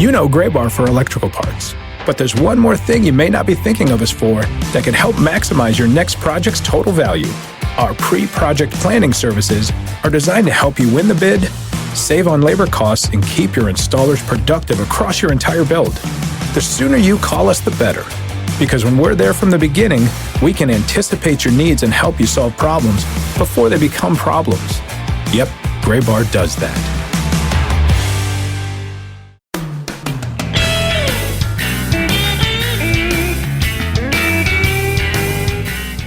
You know Gray Bar for electrical parts, but there's one more thing you may not be thinking of us for that can help maximize your next project's total value. Our pre-project planning services are designed to help you win the bid, save on labor costs, and keep your installers productive across your entire build. The sooner you call us, the better. Because when we're there from the beginning, we can anticipate your needs and help you solve problems before they become problems. Yep, Gray Bar does that.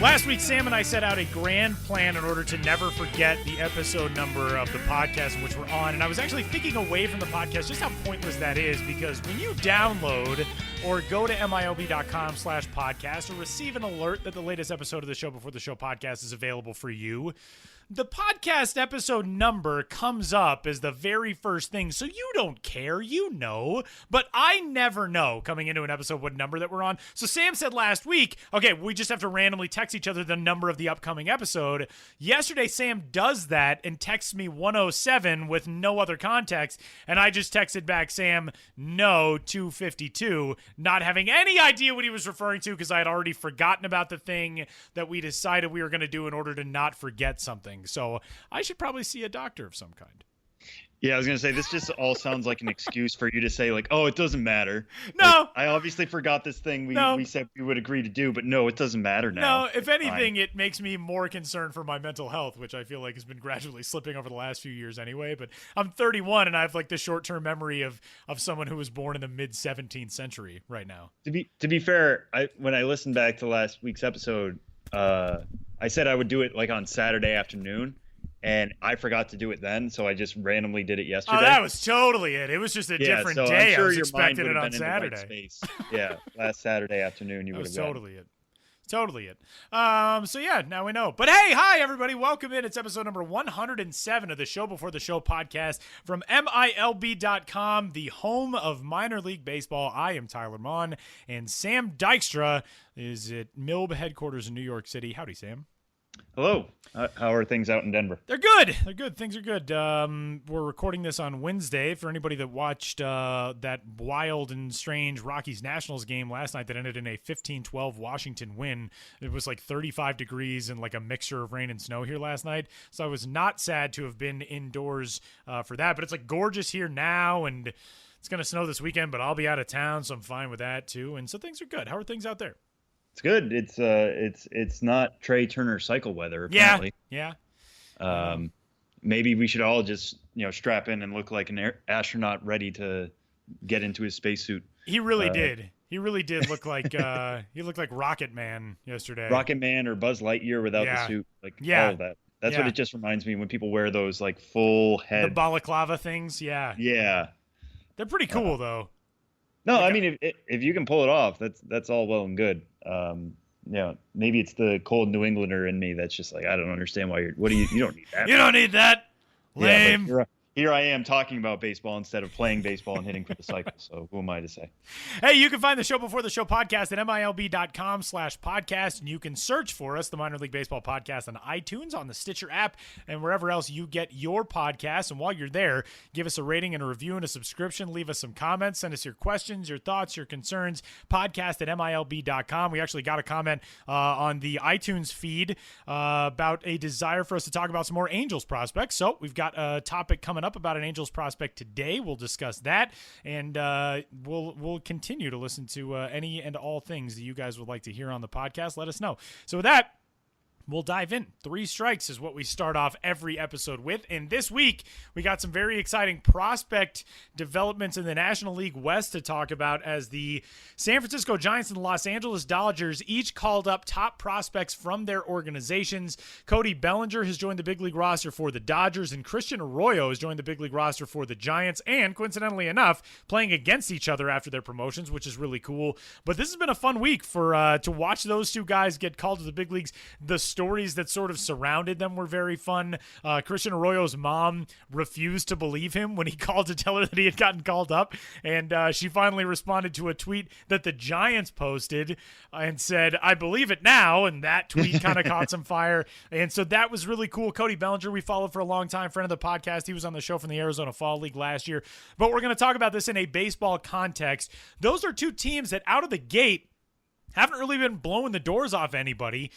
Last week, Sam and I set out a grand plan in order to never forget the episode number of the podcast in which we're on. And I was actually thinking away from the podcast just how pointless that is, because when you download or go to milb.com/podcast or receive an alert that the latest episode of the Show Before the Show podcast is available for you, the podcast episode number comes up as the very first thing, so you don't care, you know, but I never know coming into an episode what number that we're on. So Sam said last week, okay, we just have to randomly text each other the number of the upcoming episode. Yesterday, Sam does that and texts me 107 with no other context, and I just texted back, Sam, no, 252, not having any idea what he was referring to because I had already forgotten about the thing that we decided we were going to do in order to not forget something. So I should probably see a doctor of some kind. Yeah, I was going to say, this just all sounds like an excuse for you to say, like, oh, it doesn't matter. No. Like, I obviously forgot this thing we said we would agree to do, but no, it doesn't matter now. No, if anything, it makes me more concerned for my mental health, which I feel like has been gradually slipping over the last few years anyway. But I'm 31, and I have like the short-term memory of someone who was born in the mid-17th century right now. To be fair, when I listened back to last week's episode, I said I would do it like on Saturday afternoon, and I forgot to do it then, so I just randomly did it yesterday. Oh, that was totally it. It was just a different day. I'm sure I was your expecting mind it on been in the right Saturday. space. Yeah, last Saturday afternoon you would have totally it. Totally it. So yeah, now we know. But hey, hi everybody. Welcome in. It's episode number 107 of the Show Before the Show podcast from MILB.com, the home of minor league baseball. I am Tyler Mon, and Sam Dykstra is at MILB headquarters in New York City. Howdy, Sam. Hello. How are things out in Denver? They're good. They're good. Things are good. We're recording this on Wednesday. For anybody that watched that wild and strange Rockies-Nationals game last night that ended in a 15-12 Washington win, it was like 35 degrees and like a mixture of rain and snow here last night. So I was not sad to have been indoors for that. But it's like gorgeous here now, and it's going to snow this weekend, but I'll be out of town, so I'm fine with that too. And so things are good. How are things out there? It's good. It's not Trey Turner cycle weather, apparently. Yeah. Maybe we should all just, strap in and look like an astronaut ready to get into his spacesuit. He really did. He really did look like he looked like Rocket Man yesterday. Rocket Man or Buzz Lightyear without the suit. All of that. That's what it just reminds me when people wear those like full head. The balaclava things. Yeah. Yeah. They're pretty cool though. No, I mean, if you can pull it off, that's all well and good. Maybe it's the cold New Englander in me that's just like, I don't understand why you don't need that. You don't need that. Lame. Yeah, here I am talking about baseball instead of playing baseball and hitting for the cycle. So who am I to say? Hey, you can find the Show Before the Show podcast at milb.com/podcast, and you can search for us, the Minor League Baseball Podcast, on iTunes, on the Stitcher app, and wherever else you get your podcasts. And while you're there, give us a rating and a review and a subscription. Leave us some comments. Send us your questions, your thoughts, your concerns. Podcast at milb.com. We actually got a comment on the iTunes feed about a desire for us to talk about some more Angels prospects. So we've got a topic coming up about an Angels prospect today. We'll discuss that, and we'll continue to listen to any and all things that you guys would like to hear on the podcast. Let us know. So with that, we'll dive in. 3 strikes is what we start off every episode with. And this week, we got some very exciting prospect developments in the National League West to talk about, as the San Francisco Giants and the Los Angeles Dodgers each called up top prospects from their organizations. Cody Bellinger has joined the big league roster for the Dodgers, and Christian Arroyo has joined the big league roster for the Giants, and coincidentally enough, playing against each other after their promotions, which is really cool. But this has been a fun week for to watch those two guys get called to the big leagues. The stories that sort of surrounded them were very fun. Christian Arroyo's mom refused to believe him when he called to tell her that he had gotten called up, and she finally responded to a tweet that the Giants posted and said, "I believe it now," and that tweet kind of caught some fire, and so that was really cool. Cody Bellinger, we followed for a long time, friend of the podcast. He was on the show from the Arizona Fall League last year, but we're going to talk about this in a baseball context. Those are two teams that out of the gate haven't really been blowing the doors off anybody.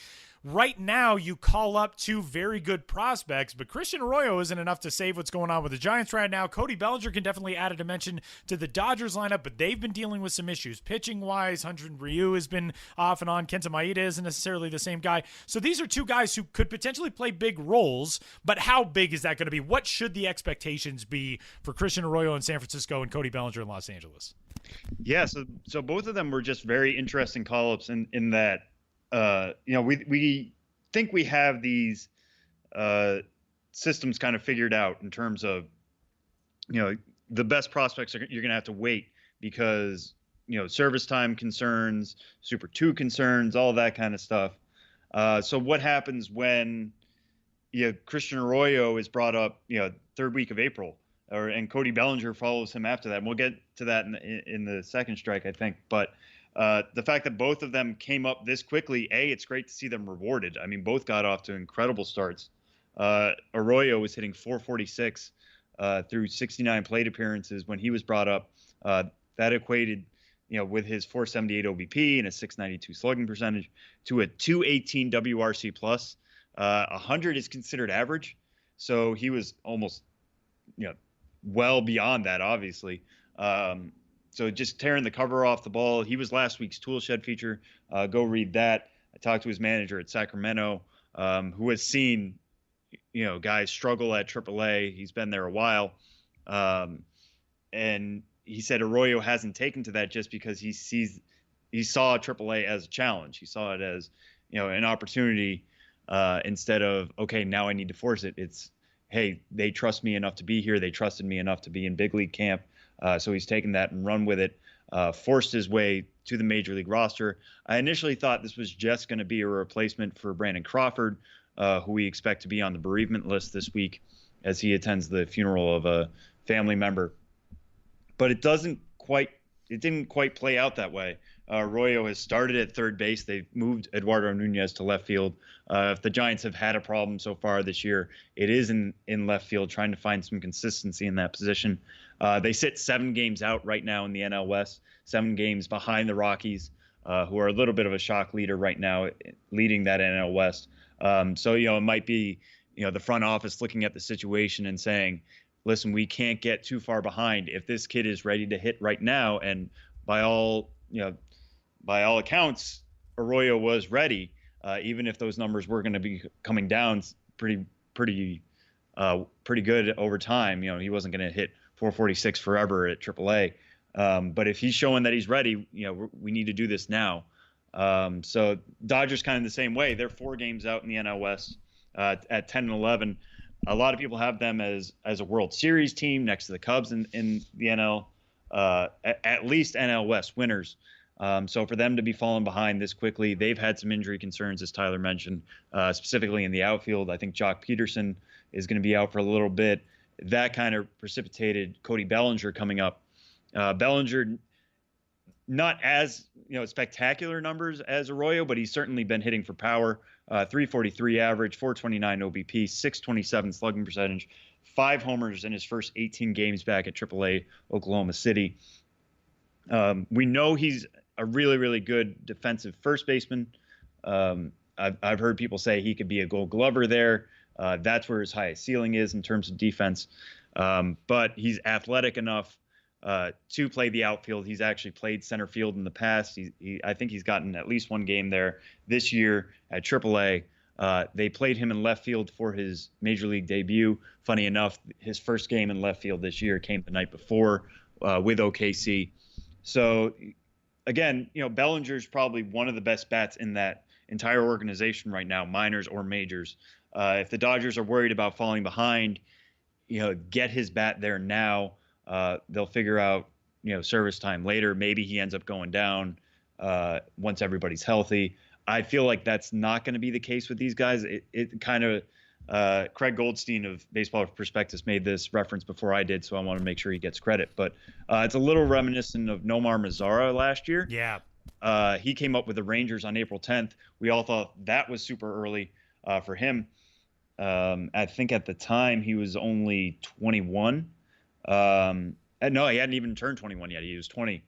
Right now, you call up two very good prospects, but Christian Arroyo isn't enough to save what's going on with the Giants right now. Cody Bellinger can definitely add a dimension to the Dodgers lineup, but they've been dealing with some issues. Pitching-wise, Hyun-Jin Ryu has been off and on. Kenta Maeda isn't necessarily the same guy. So these are two guys who could potentially play big roles, but how big is that going to be? What should the expectations be for Christian Arroyo in San Francisco and Cody Bellinger in Los Angeles? Yeah, so both of them were just very interesting call-ups in that, we think we have these systems kind of figured out in terms of, the best prospects you're going to have to wait because, service time concerns, Super 2 concerns, all that kind of stuff. So what happens when Christian Arroyo is brought up, third week of April, and Cody Bellinger follows him after that? And we'll get to that in the second strike, I think. But the fact that both of them came up this quickly, it's great to see them rewarded. I mean, both got off to incredible starts. Arroyo was hitting 446 through 69 plate appearances when he was brought up. That equated, with his 478 OBP and a 692 slugging percentage to a 218 WRC plus. 100 is considered average, so he was almost, well beyond that, obviously. So just tearing the cover off the ball. He was last week's Tool Shed feature. Go read that. I talked to his manager at Sacramento, who has seen, guys struggle at AAA. He's been there a while. And he said Arroyo hasn't taken to that just because he saw AAA as a challenge. He saw it as, an opportunity instead of, okay, now I need to force it. It's, hey, they trust me enough to be here. They trusted me enough to be in big league camp. So he's taken that and run with it, forced his way to the major league roster. I initially thought this was just going to be a replacement for Brandon Crawford, who we expect to be on the bereavement list this week as he attends the funeral of a family member. But it didn't quite play out that way. Arroyo has started at third base. They've moved Eduardo Nunez to left field. If the Giants have had a problem so far this year, it is in left field, trying to find some consistency in that position. They sit 7 games out right now in the NL West, 7 games behind the Rockies, who are a little bit of a shock leader right now, leading that NL West. So, it might be, the front office looking at the situation and saying, listen, we can't get too far behind. If this kid is ready to hit right now, and by all accounts, Arroyo was ready, even if those numbers were going to be coming down pretty good over time. He wasn't going to hit 446 forever at AAA. But if he's showing that he's ready, we need to do this now. So Dodgers kind of the same way. They're 4 games out in the NL West at 10 and 11. A lot of people have them as a World Series team next to the Cubs in the NL, at least NL West winners. So for them to be falling behind this quickly, they've had some injury concerns, as Tyler mentioned, specifically in the outfield. I think Jock Peterson is going to be out for a little bit. That kind of precipitated Cody Bellinger coming up. Bellinger, not as spectacular numbers as Arroyo, but he's certainly been hitting for power. 343 average, 429 OBP, 627 slugging percentage, 5 homers in his first 18 games back at AAA Oklahoma City. We know he's a really, really good defensive first baseman. I've heard people say he could be a Gold Glover there. That's where his highest ceiling is in terms of defense. But he's athletic enough to play the outfield. He's actually played center field in the past. I think he's gotten at least 1 game there this year at AAA. They played him in left field for his major league debut. Funny enough, his first game in left field this year came the night before with OKC. So again, Bellinger's probably one of the best bats in that entire organization right now, minors or majors. If the Dodgers are worried about falling behind, get his bat there now. They'll figure out, service time later. Maybe he ends up going down once everybody's healthy. I feel like that's not going to be the case with these guys. It kind of Craig Goldstein of Baseball Prospectus made this reference before I did, so I want to make sure he gets credit. But it's a little reminiscent of Nomar Mazara last year. Yeah. He came up with the Rangers on April 10th. We all thought that was super early for him. I think at the time he was only 21. No, he hadn't even turned 21 yet. He was 20.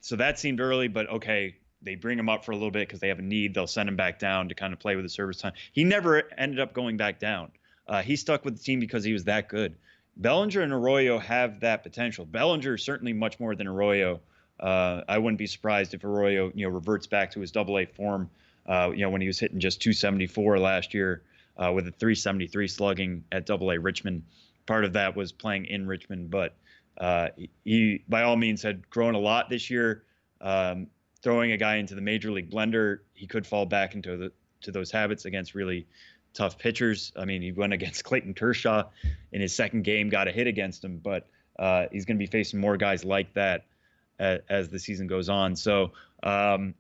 So that seemed early, but okay, they bring him up for a little bit because they have a need. They'll send him back down to kind of play with the service time. He never ended up going back down. He stuck with the team because he was that good. Bellinger and Arroyo have that potential. Bellinger is certainly much more than Arroyo. I wouldn't be surprised if Arroyo, reverts back to his AA form, when he was hitting just 274 last year with a 373 slugging at AA Richmond. Part of that was playing in Richmond, but he, by all means, had grown a lot this year. Throwing a guy into the major league blender, he could fall back into those habits against really tough pitchers. I mean, he went against Clayton Kershaw in his second game, got a hit against him, but he's going to be facing more guys like that as the season goes on. So, I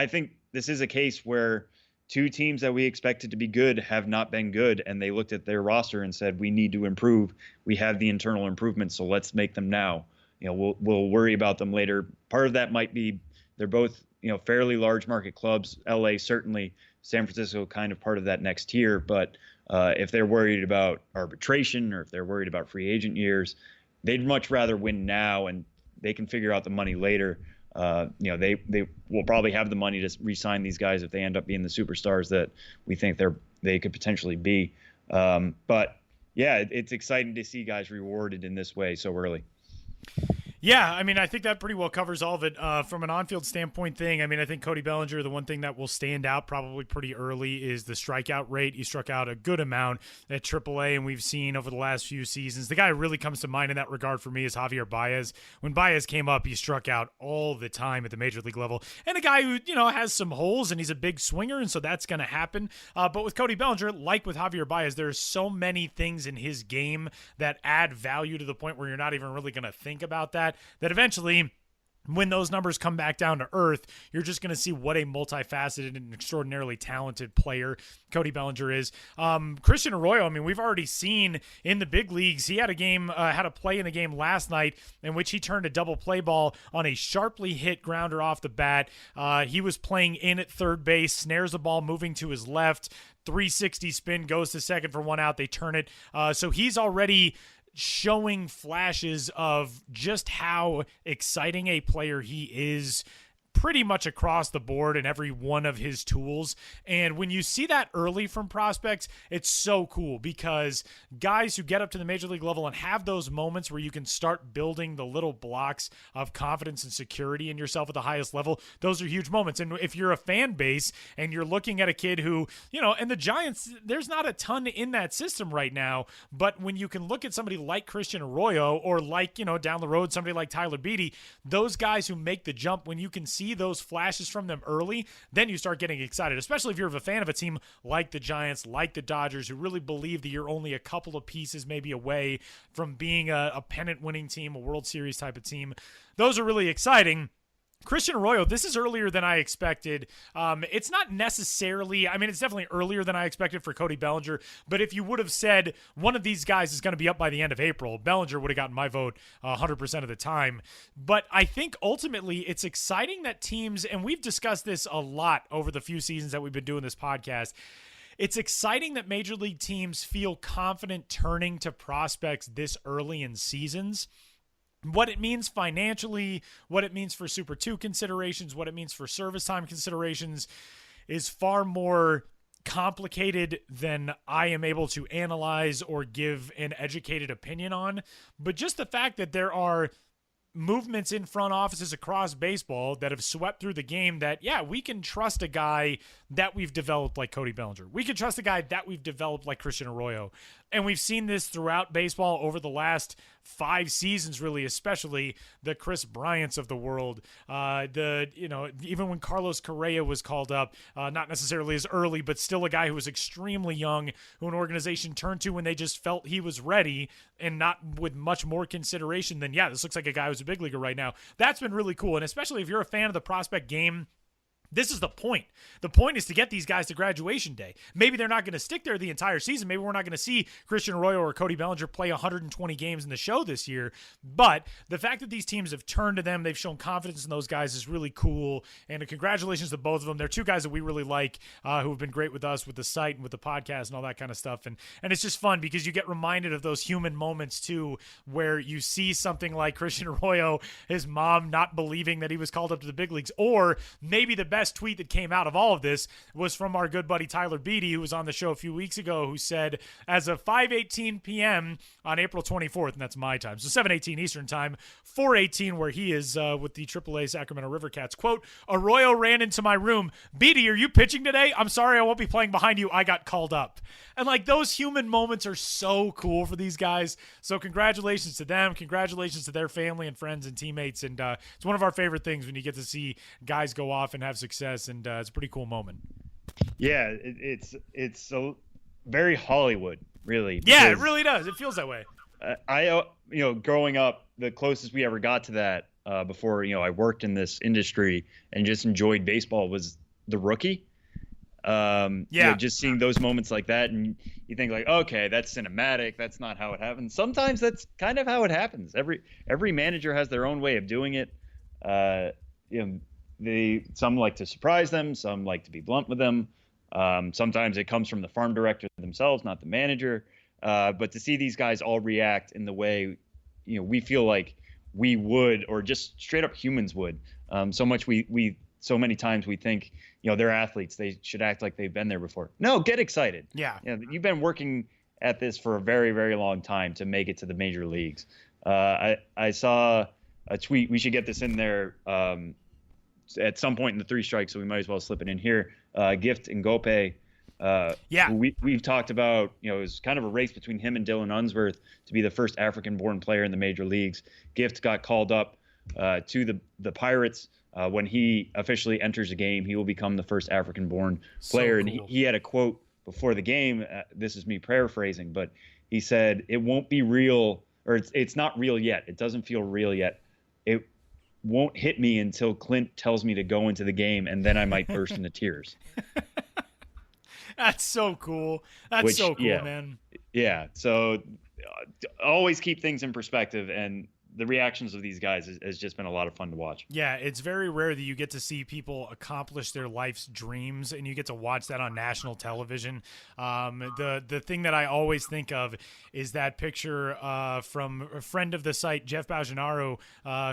think this is a case where two teams that we expected to be good have not been good, and they looked at their roster and said, we need to improve. We have the internal improvements, so let's make them now. We'll worry about them later. Part of that might be they're both, fairly large market clubs. LA certainly, San Francisco kind of part of that next tier. But if they're worried about arbitration or if they're worried about free agent years, they'd much rather win now, and they can figure out the money later. They will probably have the money to re-sign these guys if they end up being the superstars that we think they could potentially be. But yeah, it's exciting to see guys rewarded in this way so early. Yeah, I mean, I think that pretty well covers all of it. From an on-field standpoint thing, I mean, I think Cody Bellinger, the one thing that will stand out probably pretty early is the strikeout rate. He struck out a good amount at AAA, and we've seen over the last few seasons. The guy who really comes to mind in that regard for me is Javier Baez. When Baez came up, he struck out all the time at the major league level. And a guy who, has some holes, and he's a big swinger, and so that's going to happen. But with Cody Bellinger, like with Javier Baez, there's so many things in his game that add value to the point where you're not even really going to think about that eventually, when those numbers come back down to earth, you're just going to see what a multifaceted and extraordinarily talented player Cody Bellinger is. Christian Arroyo, I mean, we've already seen in the big leagues, he had a play in the game last night in which he turned a double play ball on a sharply hit grounder off the bat. He was playing in at third base, snares the ball moving to his left, 360 spin, goes to second for one out. They turn it. So he's already showing flashes of just how exciting a player he is pretty much across the board in every one of his tools. And when you see that early from prospects, it's so cool because guys who get up to the major league level and have those moments where you can start building the little blocks of confidence and security in yourself at the highest level, those are huge moments. And if you're a fan base and you're looking at a kid who, and the Giants, there's not a ton in that system right now, but when you can look at somebody like Christian Arroyo or like, down the road, somebody like Tyler Beede, those guys who make the jump, when you can see those flashes from them early, then you start getting excited, especially if you're a fan of a team like the Giants, like the Dodgers, who really believe that you're only a couple of pieces maybe away from being a pennant-winning team, a World Series type of team. Those are really exciting. Christian Arroyo, this is earlier than I expected. It's not necessarily, it's definitely earlier than I expected for Cody Bellinger, but if you would have said one of these guys is going to be up by the end of April, Bellinger would have gotten my vote 100% of the time. But I think ultimately it's exciting that teams, and we've discussed this a lot over the few seasons that we've been doing this podcast, it's exciting that major league teams feel confident turning to prospects this early in seasons. What it means financially, what it means for Super 2 considerations, what it means for service time considerations is far more complicated than I am able to analyze or give an educated opinion on. But just the fact that there are movements in front offices across baseball that have swept through the game that, yeah, we can trust a guy that we've developed like Cody Bellinger. We can trust a guy that we've developed like Christian Arroyo. And we've seen this throughout baseball over the last 5 seasons, really, especially the Chris Bryants of the world. Even when Carlos Correa was called up, not necessarily as early, but still a guy who was extremely young, who an organization turned to when they just felt he was ready and not with much more consideration than, yeah, this looks like a guy who's a big leaguer right now. That's been really cool. And especially if you're a fan of the prospect game, This is the point. The point is to get these guys to graduation day. Maybe they're not going to stick there the entire season. Maybe we're not going to see Christian Arroyo or Cody Bellinger play 120 games in the show this year. But the fact that these teams have turned to them, they've shown confidence in those guys is really cool. And congratulations to both of them. They're two guys that we really like, who have been great with us, with the site and with the podcast and all that kind of stuff. And it's just fun because you get reminded of those human moments too, where you see something like Christian Arroyo, his mom not believing that he was called up to the big leagues, or maybe the best tweet that came out of all of this was from our good buddy Tyler Beatty, who was on the show a few weeks ago, who said, as of 5:18 p.m. on April 24th, and that's my time, so 7:18 Eastern time, 4:18 where he is with the AAA Sacramento River Cats, quote, Arroyo ran into my room. Beatty, are you pitching today? I'm sorry, I won't be playing behind you. I got called up. And like, those human moments are so cool for these guys. So congratulations to them. Congratulations to their family and friends and teammates. And it's one of our favorite things when you get to see guys go off and have success. And it's a pretty cool moment. Yeah, it's so very Hollywood, really. Yeah, it really does. It feels that way. I growing up, the closest we ever got to that before I worked in this industry and just enjoyed baseball was The Rookie. Just seeing those moments like that, and you think like, okay, that's cinematic. That's not how it happens. Sometimes that's kind of how it happens. Every manager has their own way of doing it. Some like to surprise them, some like to be blunt with them. Sometimes it comes from the farm director themselves, not the manager. But to see these guys all react in the way we feel like we would, or just straight up humans would. So many times we think they're athletes, they should act like they've been there before. No, get excited. Yeah, you've been working at this for a very, very long time to make it to the major leagues. I saw a tweet. We should get this in there at some point in the three strikes, so we might as well slip it in here. Gift and Gope. We've talked about, it was kind of a race between him and Dylan Unsworth to be the first African-born player in the major leagues. Gift got called up to the Pirates. When he officially enters a game, he will become the first African-born player. So cool. And he had a quote before the game. This is me paraphrasing, but he said, "It won't be real, or it's not real yet. It doesn't feel real yet. It won't hit me until Clint tells me to go into the game, and then I might burst into tears." That's so cool. That's so cool, man. Yeah. So always keep things in perspective, and the reactions of these guys has just been a lot of fun to watch. Yeah, it's very rare that you get to see people accomplish their life's dreams, and you get to watch that on national television. The thing that I always think of is that picture from a friend of the site, Jeff Bajanaro,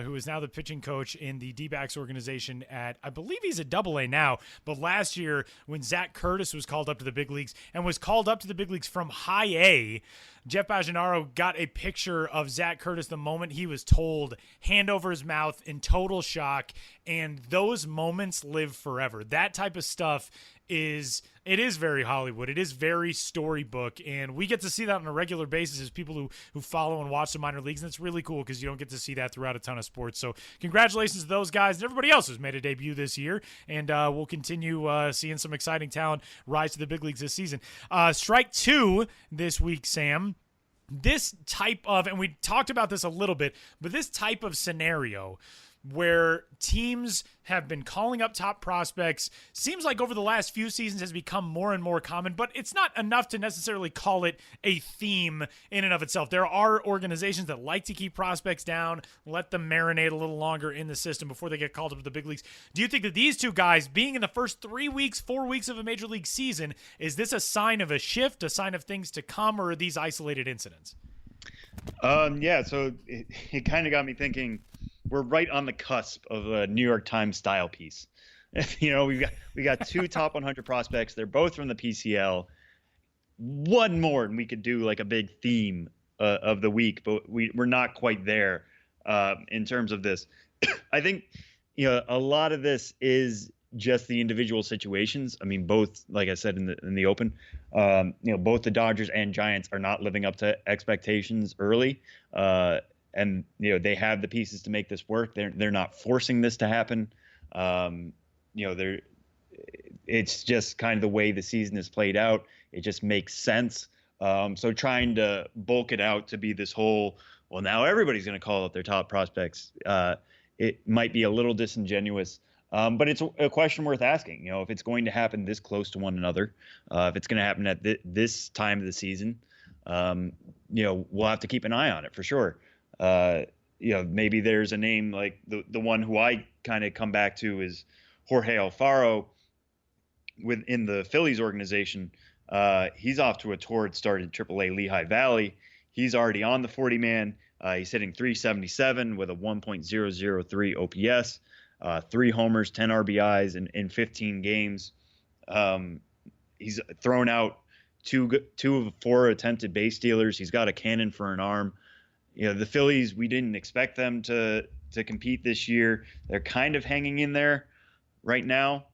who is now the pitching coach in the D-backs organization at, I believe he's at AA now, but last year when Zach Curtis was called up to the big leagues and was called up to the big leagues from high A, Jeff Bajanaro got a picture of Zach Curtis the moment he was told, hand over his mouth, in total shock, and those moments live forever. That type of stuff is very Hollywood. It is very storybook, and we get to see that on a regular basis as people who follow and watch the minor leagues, and it's really cool because you don't get to see that throughout a ton of sports. So congratulations to those guys and everybody else who's made a debut this year, and we'll continue seeing some exciting talent rise to the big leagues this season. Strike two this week, Sam. This type of, and we talked about this a little bit, but this type of scenario where teams have been calling up top prospects seems like over the last few seasons has become more and more common, but it's not enough to necessarily call it a theme in and of itself. There are organizations that like to keep prospects down, let them marinate a little longer in the system before they get called up to the big leagues. Do you think that these two guys being in the first 3 weeks, 4 weeks of a major league season, is this a sign of a shift, a sign of things to come, or are these isolated incidents? So it kind of got me thinking, we're right on the cusp of a New York Times style piece. We got two top 100 prospects. They're both from the PCL. One more, and we could do like a big theme of the week, but we're not quite there in terms of this. I think a lot of this is just the individual situations. I mean, both, like I said in the open, both the Dodgers and Giants are not living up to expectations early. And they have the pieces to make this work. They're not forcing this to happen. It's just kind of the way the season is played out. It just makes sense. So trying to bulk it out to be this whole, well, now everybody's going to call out their top prospects. It might be a little disingenuous. But it's a question worth asking. If it's going to happen this close to one another, if it's going to happen at this time of the season, we'll have to keep an eye on it for sure. Maybe there's a name like the one who I kind of come back to is Jorge Alfaro within the Phillies organization. He's off to a torrid start at AAA Lehigh Valley. He's already on the 40-man. He's hitting 377 with a 1.003 OPS, 3 homers, 10 RBIs in 15 games. He's thrown out two of 4 attempted base stealers. He's got a cannon for an arm. The Phillies, we didn't expect them to compete this year. They're kind of hanging in there right now.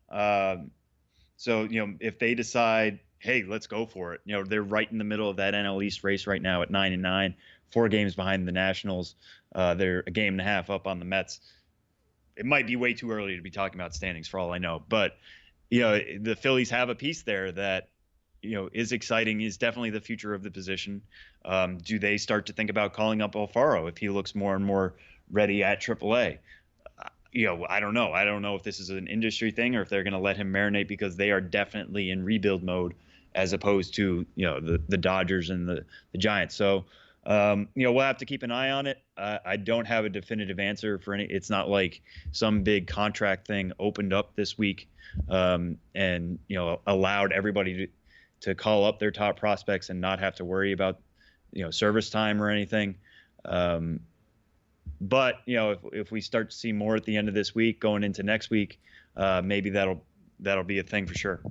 So if they decide, hey, let's go for it. They're right in the middle of that NL East race right now at 9-9, 4 games behind the Nationals. They're a game and a half up on the Mets. It might be way too early to be talking about standings for all I know, but the Phillies have a piece there that is exciting, is definitely the future of the position. Do they start to think about calling up Alfaro if he looks more and more ready at AAA? I don't know. I don't know if this is an industry thing or if they're going to let him marinate, because they are definitely in rebuild mode as opposed to, the Dodgers and the Giants. So, we'll have to keep an eye on it. I don't have a definitive answer for any. It's not like some big contract thing opened up this week and allowed everybody to call up their top prospects and not have to worry about service time or anything. But if we start to see more at the end of this week going into next week, maybe that'll be a thing for sure.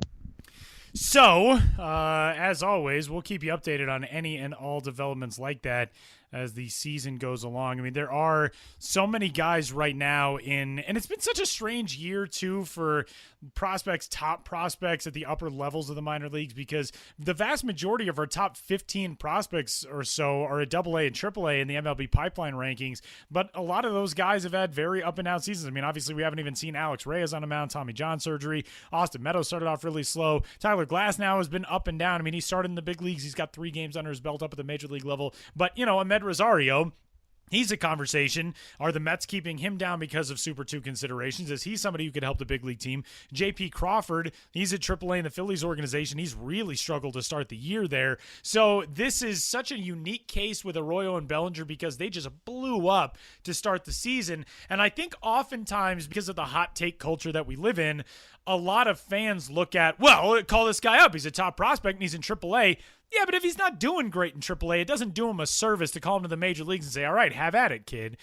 So, as always, we'll keep you updated on any and all developments like that as the season goes along. I mean, there are so many guys right now and it's been such a strange year too for prospects, top prospects at the upper levels of the minor leagues, because the vast majority of our top 15 prospects or so are at AA and AAA in the MLB pipeline rankings, but a lot of those guys have had very up and down seasons. I mean, obviously we haven't even seen Alex Reyes on a mound, Tommy John surgery. Austin Meadows started off really slow. Tyler Glass now has been up and down. I mean, he started in the big leagues. He's got 3 games under his belt up at the major league level, but Ahmed Rosario, he's a conversation. Are the Mets keeping him down because of Super 2 considerations? Is he somebody who could help the big league team? J.P. Crawford, he's at AAA in the Phillies organization. He's really struggled to start the year there. So this is such a unique case with Arroyo and Bellinger because they just blew up to start the season. And I think oftentimes because of the hot take culture that we live in, a lot of fans look at, well, call this guy up. He's a top prospect and he's in AAA. Yeah, but if he's not doing great in AAA, it doesn't do him a service to call him to the major leagues and say, all right, have at it, kid.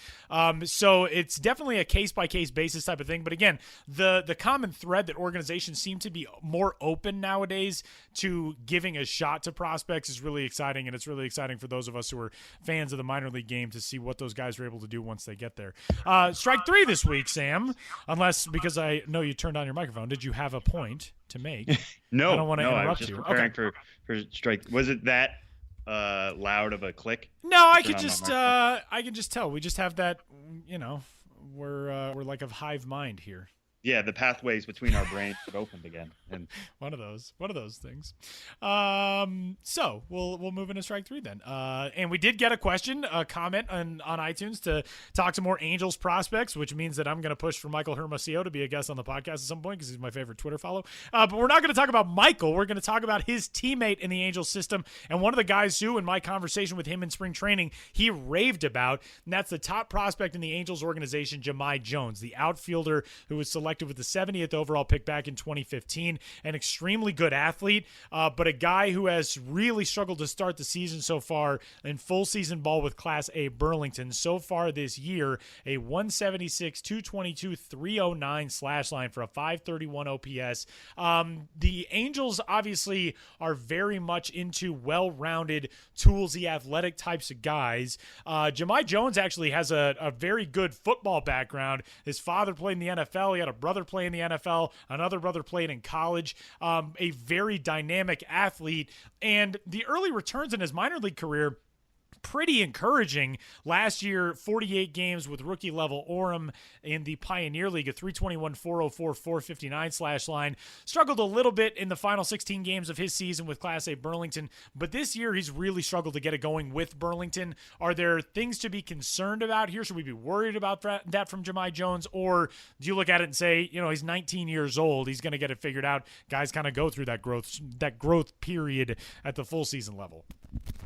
So it's definitely a case-by-case basis type of thing. But again, the common thread that organizations seem to be more open nowadays to giving a shot to prospects is really exciting, and it's really exciting for those of us who are fans of the minor league game to see what those guys are able to do once they get there. Strike 3 this week, Sam, unless because I know you turned on your microphone. Did you have a point to make? No, I don't want to interrupt I was just you. preparing Okay. for strike. Was it that loud of a click? No, I can just tell. We just have that, we're like a hive mind here. Yeah, the pathways between our brains have opened again, and One of those things. So we'll move into strike 3 then. And we did get a question, a comment on iTunes to talk to more Angels prospects, which means that I'm going to push for Michael Hermosillo to be a guest on the podcast at some point because he's my favorite Twitter follow. But we're not going to talk about Michael. We're going to talk about his teammate in the Angels system and one of the guys who, in my conversation with him in spring training, he raved about, and that's the top prospect in the Angels organization, Jahmai Jones, the outfielder who was selected with the 70th overall pick back in 2015, an extremely good athlete, but a guy who has really struggled to start the season so far in full season ball with Class A Burlington. So far this year, a 176, 222, 309 slash line for a 531 OPS. The Angels obviously are very much into well-rounded, toolsy, athletic types of guys. Jahmai Jones actually has a very good football background. His father played in the NFL. He had a brother play in the NFL. Another brother played in college. A very dynamic athlete. And the early returns in his minor league career pretty encouraging. Last year, 48 games with rookie level Orem in the Pioneer League, a 321, 404, 459 slash line. Struggled a little bit in the final 16 games of his season with Class A Burlington, but this year he's really struggled to get it going with Burlington. Are there things to be concerned about here? Should we be worried about that from Jahmai Jones? Or do you look at it and say, he's 19 years old, he's going to get it figured out? Guys kind of go through that growth period at the full season level.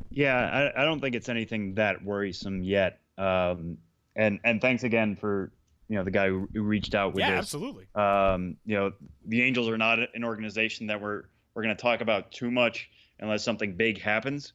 Yeah, I don't think it's anything that worrisome yet. And thanks again for the guy who reached out with this. Yeah, absolutely. The Angels are not an organization that we're going to talk about too much unless something big happens.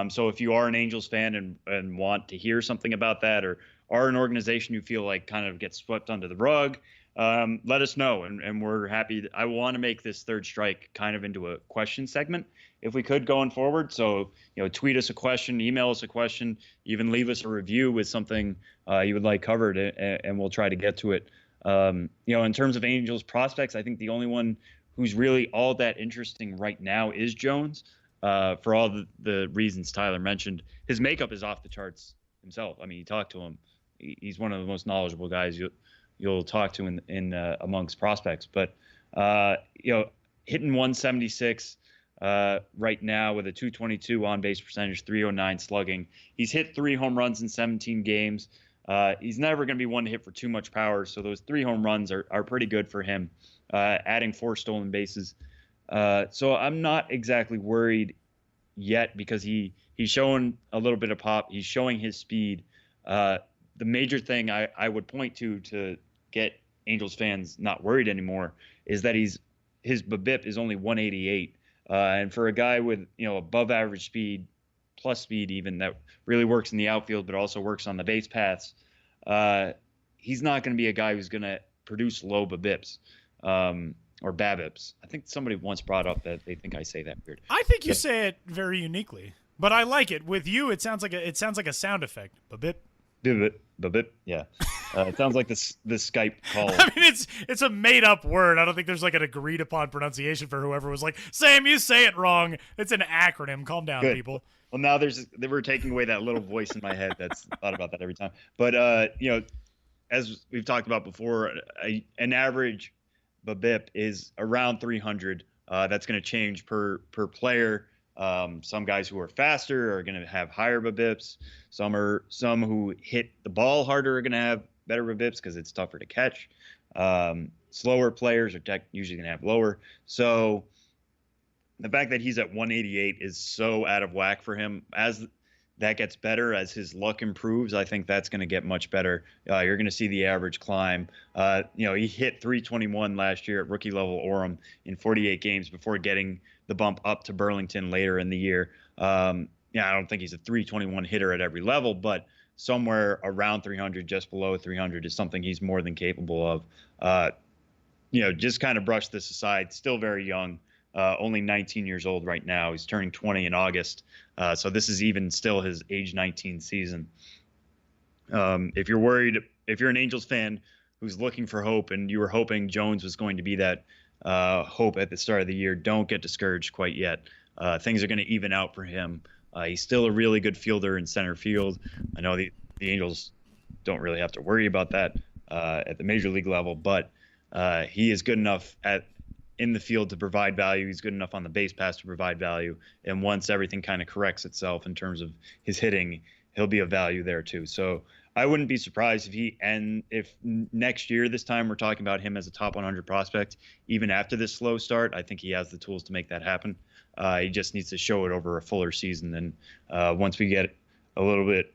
So if you are an Angels fan and want to hear something about that, or are an organization you feel like kind of gets swept under the rug, let us know, and we're happy. I want to make this Third Strike kind of into a question segment if we could going forward. So, tweet us a question, email us a question, even leave us a review with something you would like covered, and we'll try to get to it. In terms of Angels prospects, I think the only one who's really all that interesting right now is Jones, for all the reasons Tyler mentioned. His makeup is off the charts himself. I mean, you talk to him, he's one of the most knowledgeable guys you'll talk to in amongst prospects. But hitting 176 right now with a 222 on base percentage, 309 slugging. He's hit 3 home runs in 17 games. He's never going to be one to hit for too much power, so those 3 home runs are pretty good for him. Adding 4 stolen bases. So I'm not exactly worried yet, because he's showing a little bit of pop. He's showing his speed. The major thing I would point to get Angels fans not worried anymore is that his BABIP is only 188. And for a guy with, above average speed, plus speed even, that really works in the outfield but also works on the base paths, he's not going to be a guy who's going to produce low BABIPs or BABIPs. I think somebody once brought up that they think I say that weird. I think you say it very uniquely, but I like it. With you, it sounds like a sound effect. BABIP. BABIP. Yeah. It sounds like this Skype call. I mean, it's a made up word. I don't think there's like an agreed upon pronunciation for whoever was like, Sam, you say it wrong. It's an acronym. Calm down, Good. People. Well, now they were taking away that little voice in my head that's thought about that every time. But as we've talked about before, an average BABIP is around 300. That's going to change per player. Some guys who are faster are going to have higher BABIPs. Some who hit the ball harder are going to have better BABIPs because it's tougher to catch. Slower players are usually going to have lower. So the fact that he's at 188 is so out of whack for him. As that gets better, as his luck improves, I think that's going to get much better. You're going to see the average climb. He hit 321 last year at rookie level Orem in 48 games before getting the bump up to Burlington later in the year. I don't think he's a 321 hitter at every level, but somewhere around 300, just below 300, is something he's more than capable of. Just kind of brush this aside. Still very young. Only 19 years old right now. He's turning 20 in August. So this is even still his age 19 season. If you're worried, if you're an Angels fan who's looking for hope and you were hoping Jones was going to be that hope at the start of the year, don't get discouraged quite yet. Things are going to even out for him. He's still a really good fielder in center field. I know the Angels don't really have to worry about that at the major league level, but he is good enough in the field to provide value. He's good enough on the base pass to provide value. And once everything kind of corrects itself in terms of his hitting, he'll be of value there too. So I wouldn't be surprised if next year, this time, we're talking about him as a top 100 prospect, even after this slow start. I think he has the tools to make that happen. He just needs to show it over a fuller season. And once we get a little bit,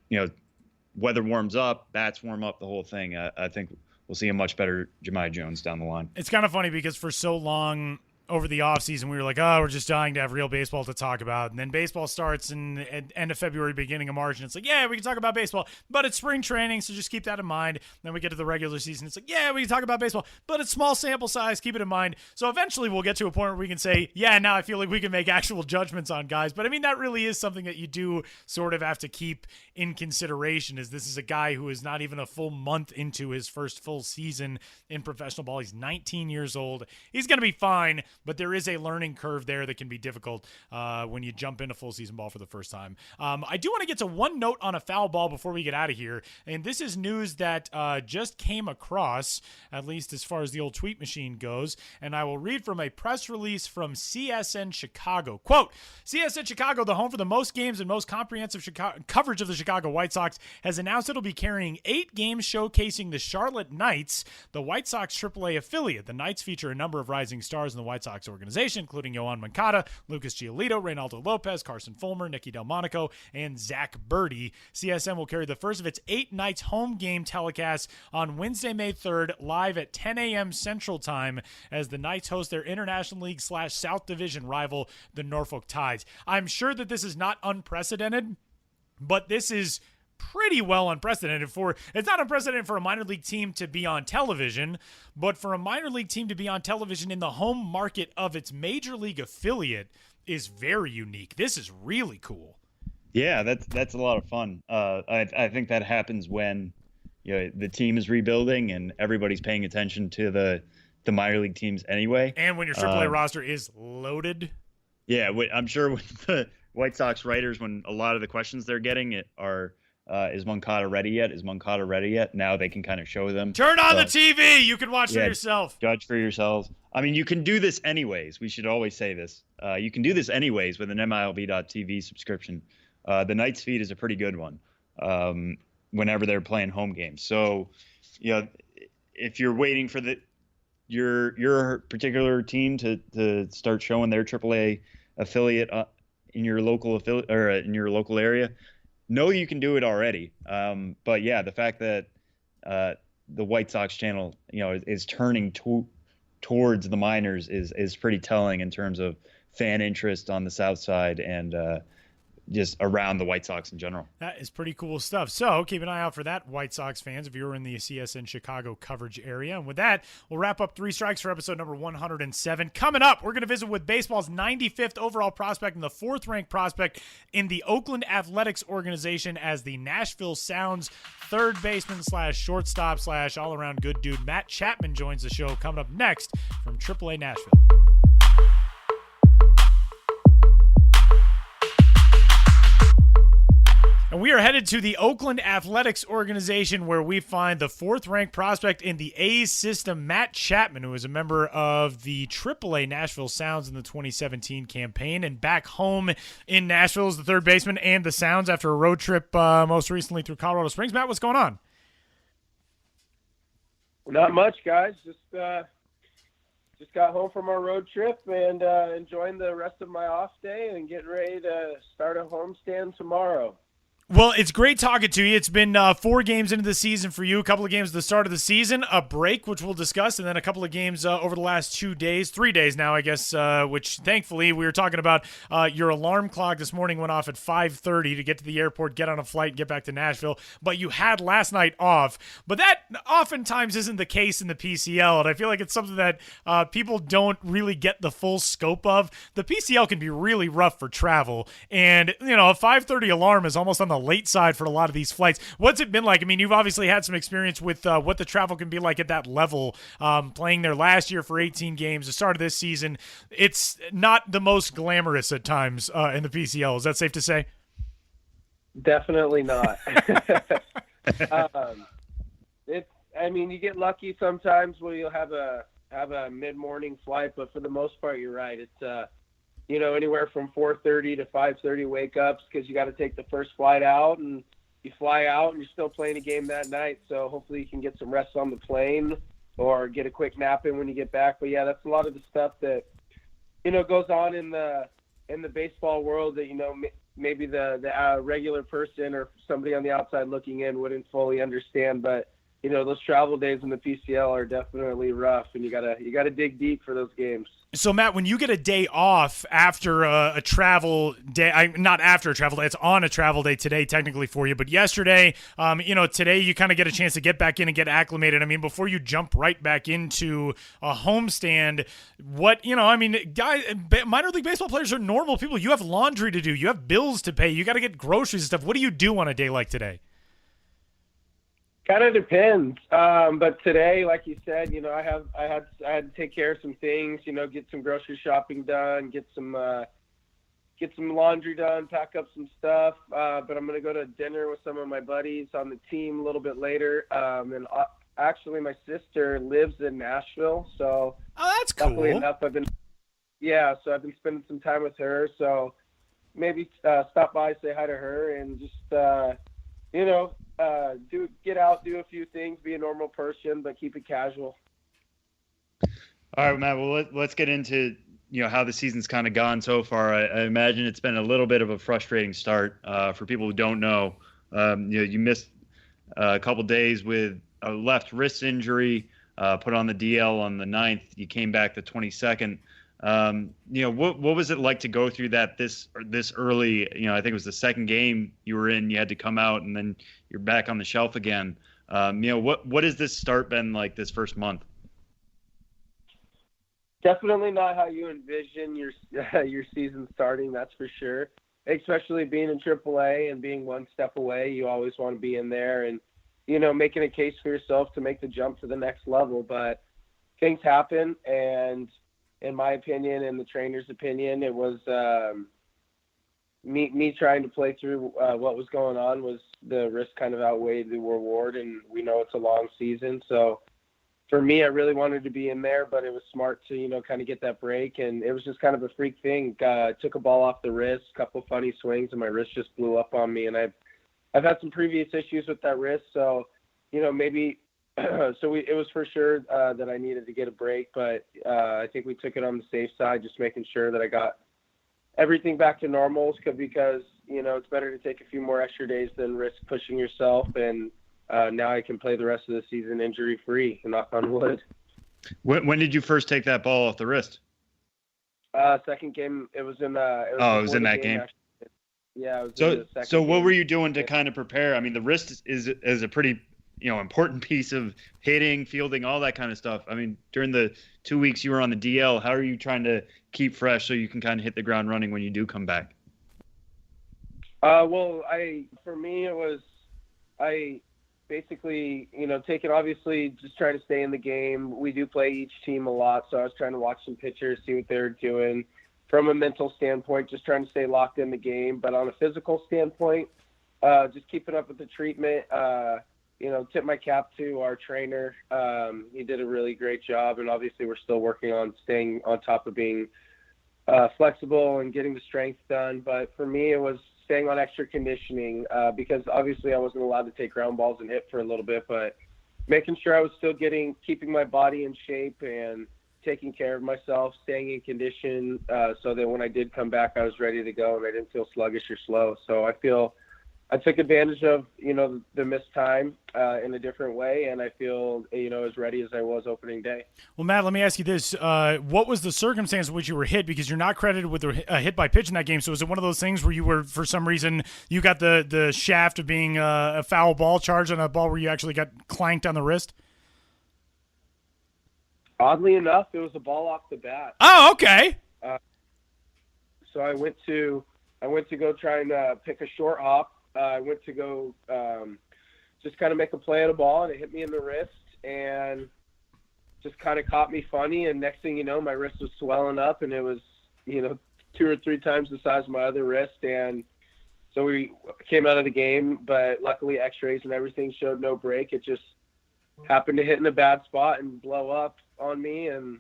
weather warms up, bats warm up, the whole thing, I think we'll see a much better Jahmai Jones down the line. It's kind of funny because for so long over the offseason, we were like, oh, we're just dying to have real baseball to talk about. And then baseball starts in end of February, beginning of March. And it's like, yeah, we can talk about baseball, but it's spring training. So just keep that in mind. Then we get to the regular season. It's like, yeah, we can talk about baseball, but it's small sample size. Keep it in mind. So eventually we'll get to a point where we can say, yeah, now I feel like we can make actual judgments on guys. But I mean, that really is something that you do sort of have to keep in consideration, is this is a guy who is not even a full month into his first full season in professional ball. He's 19 years old. He's going to be fine. but there is a learning curve there that can be difficult when you jump into full season ball for the first time. I do want to get to one note on a foul ball before we get out of here, and this is news that just came across, at least as far as the old tweet machine goes, and I will read from a press release from CSN Chicago. Quote, CSN Chicago, the home for the most games and most comprehensive coverage of the Chicago White Sox, has announced it'll be carrying 8 games showcasing the Charlotte Knights, the White Sox AAA affiliate. The Knights feature a number of rising stars in the White Sox organization, including Yohan Moncada, Lucas Giolito, Reynaldo Lopez, Carson Fulmer, Nicky Delmonico, and Zach Birdie. CSN will carry the first of its 8 Knights home game telecasts on Wednesday, May 3rd, live at 10 a.m. Central Time, as the Knights host their International League / South Division rival, the Norfolk Tides. I'm sure that this is not unprecedented, but this is pretty well unprecedented it's not unprecedented for a minor league team to be on television, but for a minor league team to be on television in the home market of its major league affiliate is very unique. This is really cool. Yeah, that's a lot of fun. I think that happens when the team is rebuilding and everybody's paying attention to the minor league teams anyway. And when your AAA roster is loaded. Yeah, I'm sure with the White Sox writers, when a lot of the questions they're getting are, is Moncada ready yet? Is Moncada ready yet? Now they can kind of show them. Turn on the TV. You can watch for yourself. Judge for yourselves. I mean, you can do this anyways. We should always say this. You can do this anyways with an MILB.TV subscription. The Knights feed is a pretty good one whenever they're playing home games. So, if you're waiting for your particular team to start showing their AAA affiliate in your local affiliate or in your local area, know you can do it already. But yeah, the fact that the White Sox channel is turning towards the minors is pretty telling in terms of fan interest on the South Side and just around the White Sox in general. That is pretty cool stuff. So keep an eye out for that, White Sox fans, if you're in the CSN Chicago coverage area. And with that, we'll wrap up Three Strikes for episode number 107. Coming up, we're going to visit with baseball's 95th overall prospect and the 4th-ranked prospect in the Oakland Athletics organization as the Nashville Sounds third baseman / shortstop / all-around good dude Matt Chapman joins the show coming up next from AAA Nashville. And we are headed to the Oakland Athletics organization where we find the 4th-ranked prospect in the A's system, Matt Chapman, who is a member of the AAA Nashville Sounds in the 2017 campaign. And back home in Nashville is the third baseman and the Sounds after a road trip most recently through Colorado Springs. Matt, what's going on? Not much, guys. Just got home from our road trip and enjoying the rest of my off day and getting ready to start a homestand tomorrow. Well, it's great talking to you. It's been 4 games into the season for you, a couple of games at the start of the season, a break, which we'll discuss, and then a couple of games over the last 2 days, 3 days now, I guess, which thankfully we were talking about your alarm clock this morning went off at 5:30 to get to the airport, get on a flight, and get back to Nashville, but you had last night off. But that oftentimes isn't the case in the PCL, and I feel like it's something that people don't really get the full scope of. The PCL can be really rough for travel, and, a 5:30 alarm is almost on the late side for a lot of these flights. What's it been like? I mean, you've obviously had some experience with what the travel can be like at that level, playing there last year for 18 games, the start of this season. It's not the most glamorous at times in the PCL. Is that safe to say? Definitely not. You get lucky sometimes where you'll have a mid-morning flight, but for the most part, you're right. It's anywhere from 4:30 to 5:30 wake-ups because you got to take the first flight out, and you fly out and you're still playing a game that night. So hopefully you can get some rest on the plane or get a quick nap in when you get back. But yeah, that's a lot of the stuff that, goes on in the baseball world that, maybe the regular person or somebody on the outside looking in wouldn't fully understand. But, those travel days in the PCL are definitely rough, and you gotta dig deep for those games. So, Matt, when you get a day off after a travel day, not after a travel day, it's on a travel day today technically for you, but yesterday, today you kind of get a chance to get back in and get acclimated. I mean, before you jump right back into a homestand, guys, minor league baseball players are normal people. You have laundry to do. You have bills to pay. You got to get groceries and stuff. What do you do on a day like today? Kind of depends. But today, like you said, I had to take care of some things, get some grocery shopping done, get some laundry done, pack up some stuff. But I'm going to go to dinner with some of my buddies on the team a little bit later. And actually my sister lives in Nashville. So that's cool. Luckily enough, I've been spending some time with her. So maybe stop by, say hi to her, and just, get out, do a few things, be a normal person, but keep it casual. All right, Matt. Well, let's get into how the season's kind of gone so far. I imagine it's been a little bit of a frustrating start for people who don't know. You missed a couple days with a left wrist injury, put on the DL on the 9th. You came back the 22nd. What was it like to go through that this early? I think it was the second game you were in. You had to come out, and then you're back on the shelf again. What has this start been like this first month? Definitely not how you envision your season starting. That's for sure. Especially being in AAA and being one step away, you always want to be in there and making a case for yourself to make the jump to the next level. But things happen, and in my opinion and the trainer's opinion, it was me trying to play through what was going on. Was the risk kind of outweighed the reward, and we know it's a long season. So for me, I really wanted to be in there, but it was smart to kind of get that break, and it was just kind of a freak thing. Took a ball off the wrist, a couple funny swings, and my wrist just blew up on me. And I've had some previous issues with that wrist, so maybe. It was for sure that I needed to get a break, but I think we took it on the safe side, just making sure that I got everything back to normal, because it's better to take a few more extra days than risk pushing yourself. And now I can play the rest of the season injury free, knock on wood. When did you first take that ball off the wrist? Second game. It was in. It was in that game. Actually. Yeah. It was so in the second so what game. were you doing to kind of prepare? I mean, the wrist is a pretty important piece of hitting, fielding, all that kind of stuff. I mean, during the 2 weeks you were on the DL, how are you trying to keep fresh so you can kind of hit the ground running when you do come back? For me, it was, I basically, taking, obviously just trying to stay in the game. We do play each team a lot, so I was trying to watch some pitchers, see what they're doing. From a mental standpoint, just trying to stay locked in the game. But on a physical standpoint, just keeping up with the treatment, tip my cap to our trainer. He did a really great job, and obviously we're still working on staying on top of being flexible and getting the strength done. But for me, it was staying on extra conditioning because obviously I wasn't allowed to take ground balls and hit for a little bit, but making sure I was still keeping my body in shape and taking care of myself, staying in condition so that when I did come back, I was ready to go and I didn't feel sluggish or slow. So I feel I took advantage of, the missed time in a different way, and I feel, as ready as I was opening day. Well, Matt, let me ask you this. What was the circumstance in which you were hit? Because you're not credited with a hit by pitch in that game. So was it one of those things where you were, for some reason, you got the shaft of being a foul ball charged on a ball where you actually got clanked on the wrist? Oddly enough, it was a ball off the bat. Oh, okay. So I went to go try and pick a short hop. I went to go just kind of make a play at a ball, and it hit me in the wrist and just kind of caught me funny. And next thing you know, my wrist was swelling up, and it was, 2 or 3 times the size of my other wrist. And so we came out of the game, but luckily x-rays and everything showed no break. It just happened to hit in a bad spot and blow up on me, and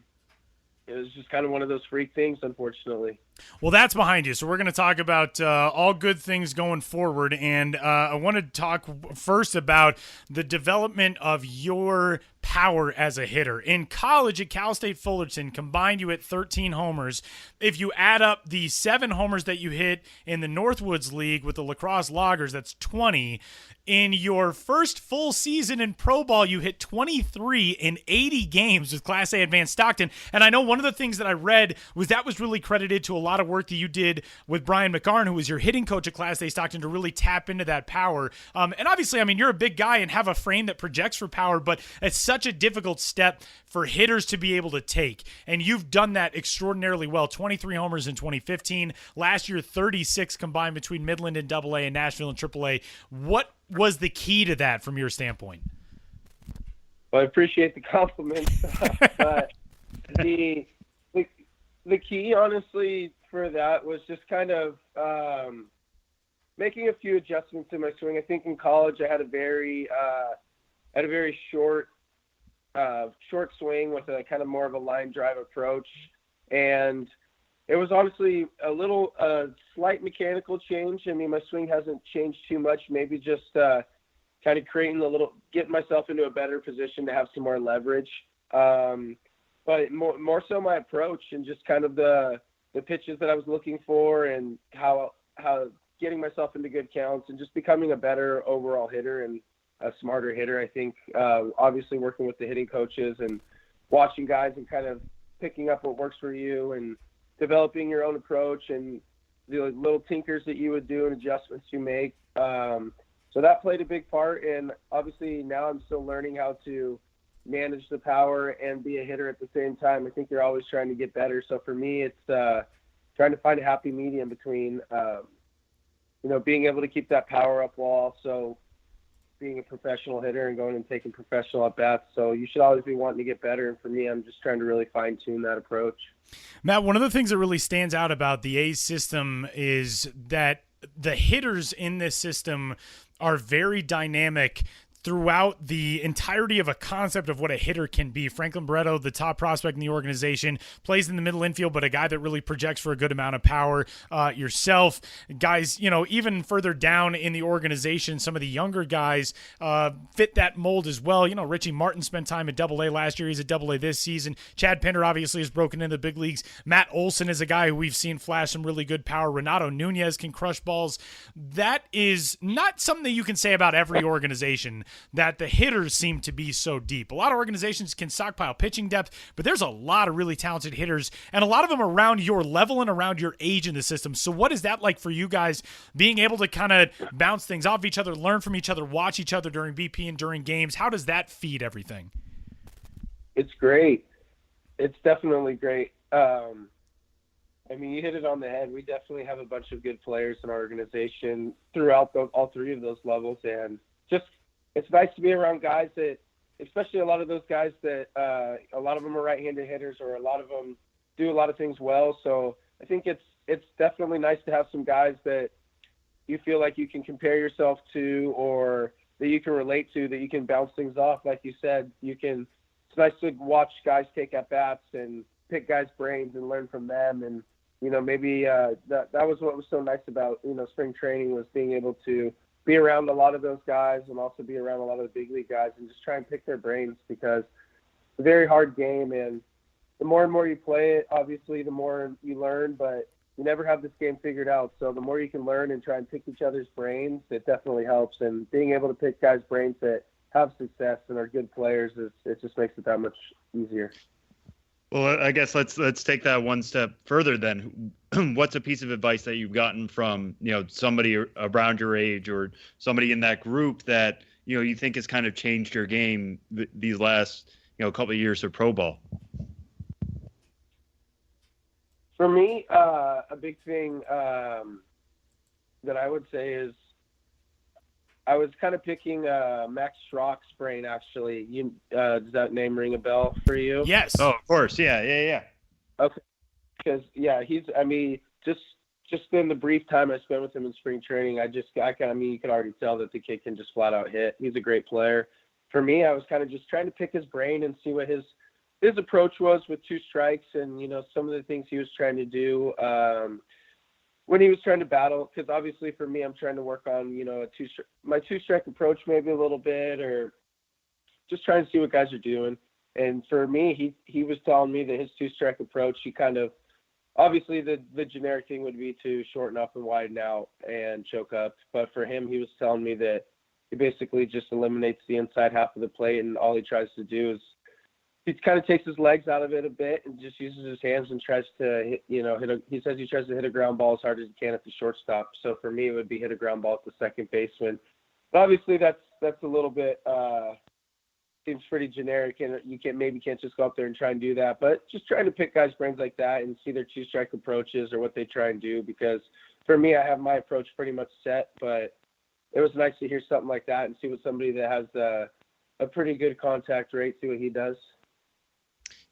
it was just kind of one of those freak things, unfortunately. Well, that's behind you. So we're going to talk about all good things going forward. And I want to talk first about the development of your power as a hitter. In college at Cal State Fullerton, combined you hit 13 homers. If you add up the 7 homers that you hit in the Northwoods League with the Lacrosse Loggers, that's 20. In your first full season in pro ball, you hit 23 in 80 games with Class A Advanced Stockton. And I know one of the things that I read was that was really credited to a lot of work that you did with Brian McGarn, who was your hitting coach at Class A Stockton, to really tap into that power. And obviously, I mean, you're a big guy and have a frame that projects for power, but it's such a difficult step for hitters to be able to take. And you've done that extraordinarily well. 23 homers in 2015. Last year, 36 combined between Midland and AA and Nashville and AAA. What was the key to that from your standpoint? Well, I appreciate the compliments, but the key, honestly, for that was just kind of making a few adjustments in my swing. I think in college I had a very short swing with a kind of more of a line drive approach, and it was honestly a slight mechanical change. I mean, my swing hasn't changed too much, maybe just kind of getting myself into a better position to have some more leverage. But more so my approach and just kind of the pitches that I was looking for and how getting myself into good counts and just becoming a better overall hitter and a smarter hitter. I think obviously working with the hitting coaches and watching guys and kind of picking up what works for you and developing your own approach and the little tinkers that you would do and adjustments you make. So that played a big part. And obviously now I'm still learning how to manage the power and be a hitter at the same time. I think you're always trying to get better. So for me, it's trying to find a happy medium between, being able to keep that power up while also being a professional hitter and going and taking professional at bats. So you should always be wanting to get better. And for me, I'm just trying to really fine tune that approach. Matt, one of the things that really stands out about the A's system is that the hitters in this system are very dynamic throughout the entirety of a concept of what a hitter can be. Franklin Barreto, the top prospect in the organization, plays in the middle infield, but a guy that really projects for a good amount of power. Yourself, guys, even further down in the organization, some of the younger guys fit that mold as well. Richie Martin spent time at Double-A last year. He's at Double-A this season. Chad Pinder obviously has broken into the big leagues. Matt Olson is a guy who we've seen flash some really good power. Renato Nunez can crush balls. That is not something that you can say about every organization, that the hitters seem to be so deep. A lot of organizations can stockpile pitching depth, but there's a lot of really talented hitters, and a lot of them around your level and around your age in the system. So what is that like for you guys, being able to kind of bounce things off each other, learn from each other, watch each other during BP and during games? How does that feed everything? It's great. It's definitely great. You hit it on the head. We definitely have a bunch of good players in our organization throughout all three of those levels, and just it's nice to be around guys that, especially a lot of those guys that a lot of them are right-handed hitters, or a lot of them do a lot of things well. So I think it's definitely nice to have some guys that you feel like you can compare yourself to, or that you can relate to, that you can bounce things off. Like you said, it's nice to watch guys take at bats and pick guys' brains and learn from them. And maybe that was what was so nice about spring training, was being able to be around a lot of those guys and also be around a lot of the big league guys and just try and pick their brains, because it's a very hard game, and the more and more you play it, obviously the more you learn, but you never have this game figured out. So the more you can learn and try and pick each other's brains, it definitely helps. And being able to pick guys' brains that have success and are good players, it just makes it that much easier. Well, I guess let's take that one step further then. What's a piece of advice that you've gotten from, somebody around your age or somebody in that group that, you think has kind of changed your game these last, couple of years of pro ball? For me, a big thing that I would say is, I was kind of picking Max Schrock's brain, actually. Does that name ring a bell for you? Yes. Oh, of course. Yeah. Okay. Because, just in the brief time I spent with him in spring training, you could already tell that the kid can just flat out hit. He's a great player. For me, I was kind of just trying to pick his brain and see what his approach was with two strikes, and, some of the things he was trying to do when he was trying to battle. Because obviously for me, I'm trying to work on, my two-strike approach maybe a little bit, or just trying to see what guys are doing. And for me, he was telling me that his two-strike approach, he kind of, obviously the generic thing would be to shorten up and widen out and choke up. But for him, he was telling me that he basically just eliminates the inside half of the plate, and all he tries to do is he kind of takes his legs out of it a bit and just uses his hands and tries to hit. He says he tries to hit a ground ball as hard as he can at the shortstop. So for me, it would be hit a ground ball at the second baseman. But obviously that's a little bit seems pretty generic, and you can't just go up there and try and do that. But just trying to pick guys' brains like that and see their two-strike approaches or what they try and do. Because for me, I have my approach pretty much set, but it was nice to hear something like that and see what somebody that has a pretty good contact rate, see what he does.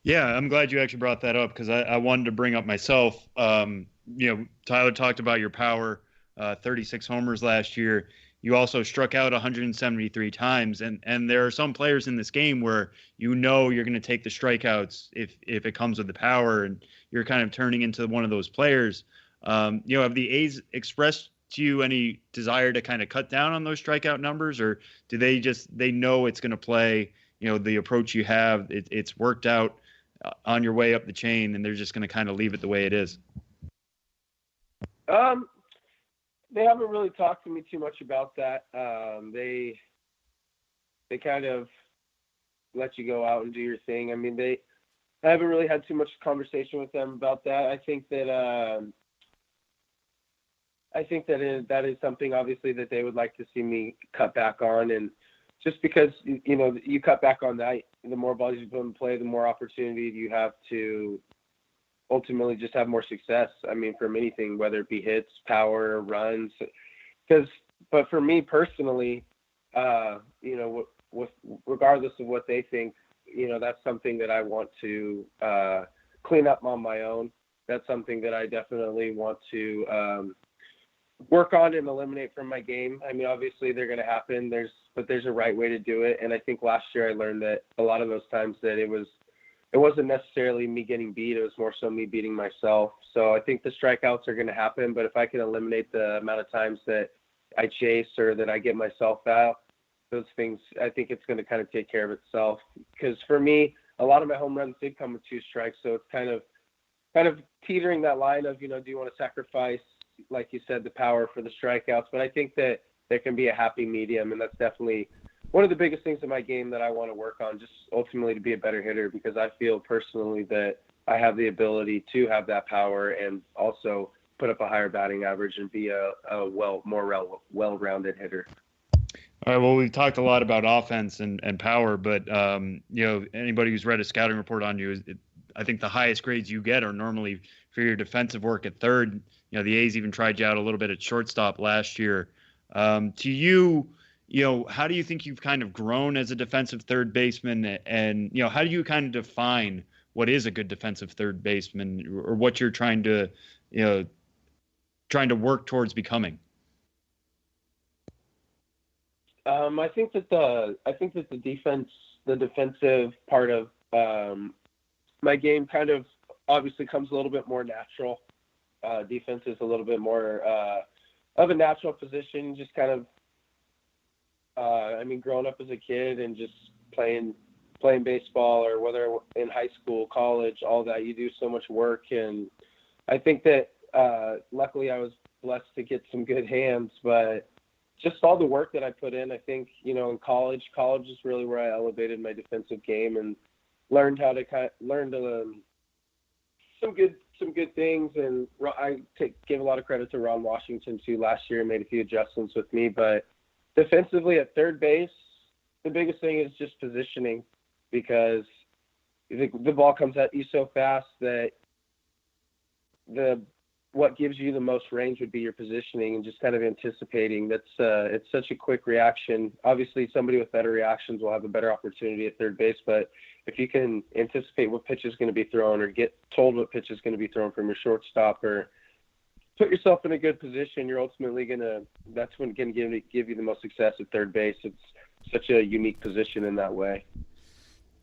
Yeah, I'm glad you actually brought that up because I wanted to bring up myself. Tyler talked about your power, 36 homers last year. You also struck out 173 times, and there are some players in this game where you're going to take the strikeouts if it comes with the power, and you're kind of turning into one of those players. Have the A's expressed to you any desire to kind of cut down on those strikeout numbers, or do they know it's going to play? The approach you have, it's worked out on your way up the chain, and they're just going to kind of leave it the way it is? They haven't really talked to me too much about that. They kind of let you go out and do your thing. I mean, I haven't really had too much conversation with them about that. I think that that is something obviously that they would like to see me cut back on, and just because you cut back on that, the more balls you put in play, the more opportunity you have to ultimately just have more success. I mean, from anything, whether it be hits, power, runs, but for me personally, regardless of what they think, that's something that I want to clean up on my own. That's something that I definitely want to work on and eliminate from my game. I mean, obviously they're going to happen. There's a right way to do it. And I think last year I learned that a lot of those times that it wasn't necessarily me getting beat. It was more so me beating myself. So I think the strikeouts are going to happen, but if I can eliminate the amount of times that I chase or that I get myself out, those things, I think it's going to kind of take care of itself. Because for me, a lot of my home runs did come with 2 strikes. So it's kind of teetering that line of, do you want to sacrifice, like you said, the power for the strikeouts? But I think that there can be a happy medium, and that's definitely one of the biggest things in my game that I want to work on, just ultimately to be a better hitter, because I feel personally that I have the ability to have that power and also put up a higher batting average and be a more well-rounded hitter. All right. Well, we've talked a lot about offense and power, but anybody who's read a scouting report on you, I think the highest grades you get are normally for your defensive work at third. The A's even tried you out a little bit at shortstop last year. To you, how do you think you've kind of grown as a defensive third baseman, and how do you kind of define what is a good defensive third baseman, or what you're trying to work towards becoming? I think that the defensive part of my game kind of obviously comes a little bit more natural. Defense is a little bit more of a natural position, just kind of growing up as a kid and just playing baseball, or whether in high school, college, all that, you do so much work. And I think that luckily I was blessed to get some good hands, but just all the work that I put in, I think, in college is really where I elevated my defensive game and learned how to some good things. And I give a lot of credit to Ron Washington too. Last year made a few adjustments with me, but defensively at third base, the biggest thing is just positioning, because the ball comes at you so fast that what gives you the most range would be your positioning and just kind of anticipating. It's such a quick reaction. Obviously, somebody with better reactions will have a better opportunity at third base, but if you can anticipate what pitch is going to be thrown, or get told what pitch is going to be thrown from your shortstop, or put yourself in a good position, you're ultimately that's when it's going to give you the most success at third base. It's such a unique position in that way.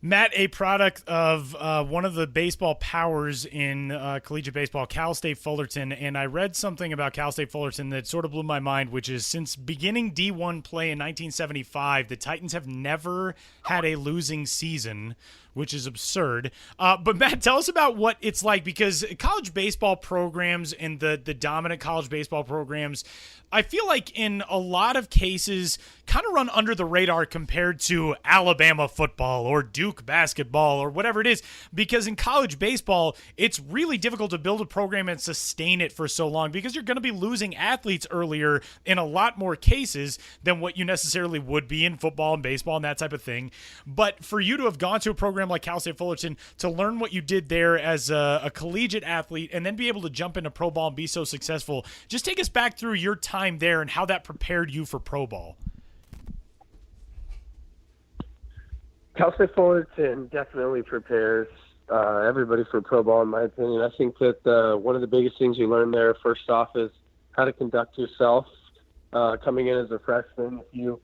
Matt, a product of one of the baseball powers in collegiate baseball, Cal State Fullerton, and I read something about Cal State Fullerton that sort of blew my mind, which is since beginning D1 play in 1975, the Titans have never had a losing season, which is absurd. But Matt, tell us about what it's like, because college baseball programs and the dominant college baseball programs, I feel like in a lot of cases kind of run under the radar compared to Alabama football or Duke Duke basketball or whatever it is, because in college baseball, it's really difficult to build a program and sustain it for so long because you're going to be losing athletes earlier in a lot more cases than what you necessarily would be in football and baseball and that type of thing. But for you to have gone to a program like Cal State Fullerton, to learn what you did there as a collegiate athlete and then be able to jump into pro ball and be so successful, just take us back through your time there and how that prepared you for pro ball. Cal State Fullerton definitely prepares everybody for pro ball, in my opinion. I think that one of the biggest things you learn there, first off, is how to conduct yourself coming in as a freshman. If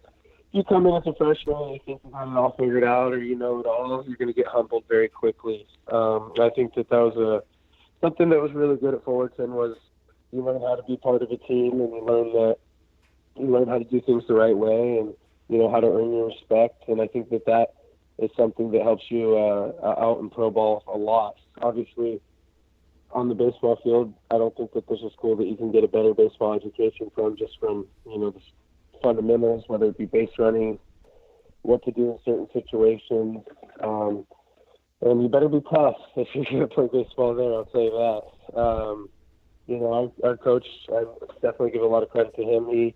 you come in as a freshman and you think you have it all figured out or you know it all, you're going to get humbled very quickly. I think that was something that was really good at Fullerton was you learn how to be part of a team, and you learn how to do things the right way, and you know how to earn your respect. And I think that is something that helps you out in pro ball a lot. Obviously, on the baseball field, I don't think that there's a school that you can get a better baseball education from, just from, you know, the fundamentals, whether it be base running, what to do in certain situations. And you better be tough if you're going to play baseball there, I'll tell you that. You know, our coach, I definitely give a lot of credit to him. He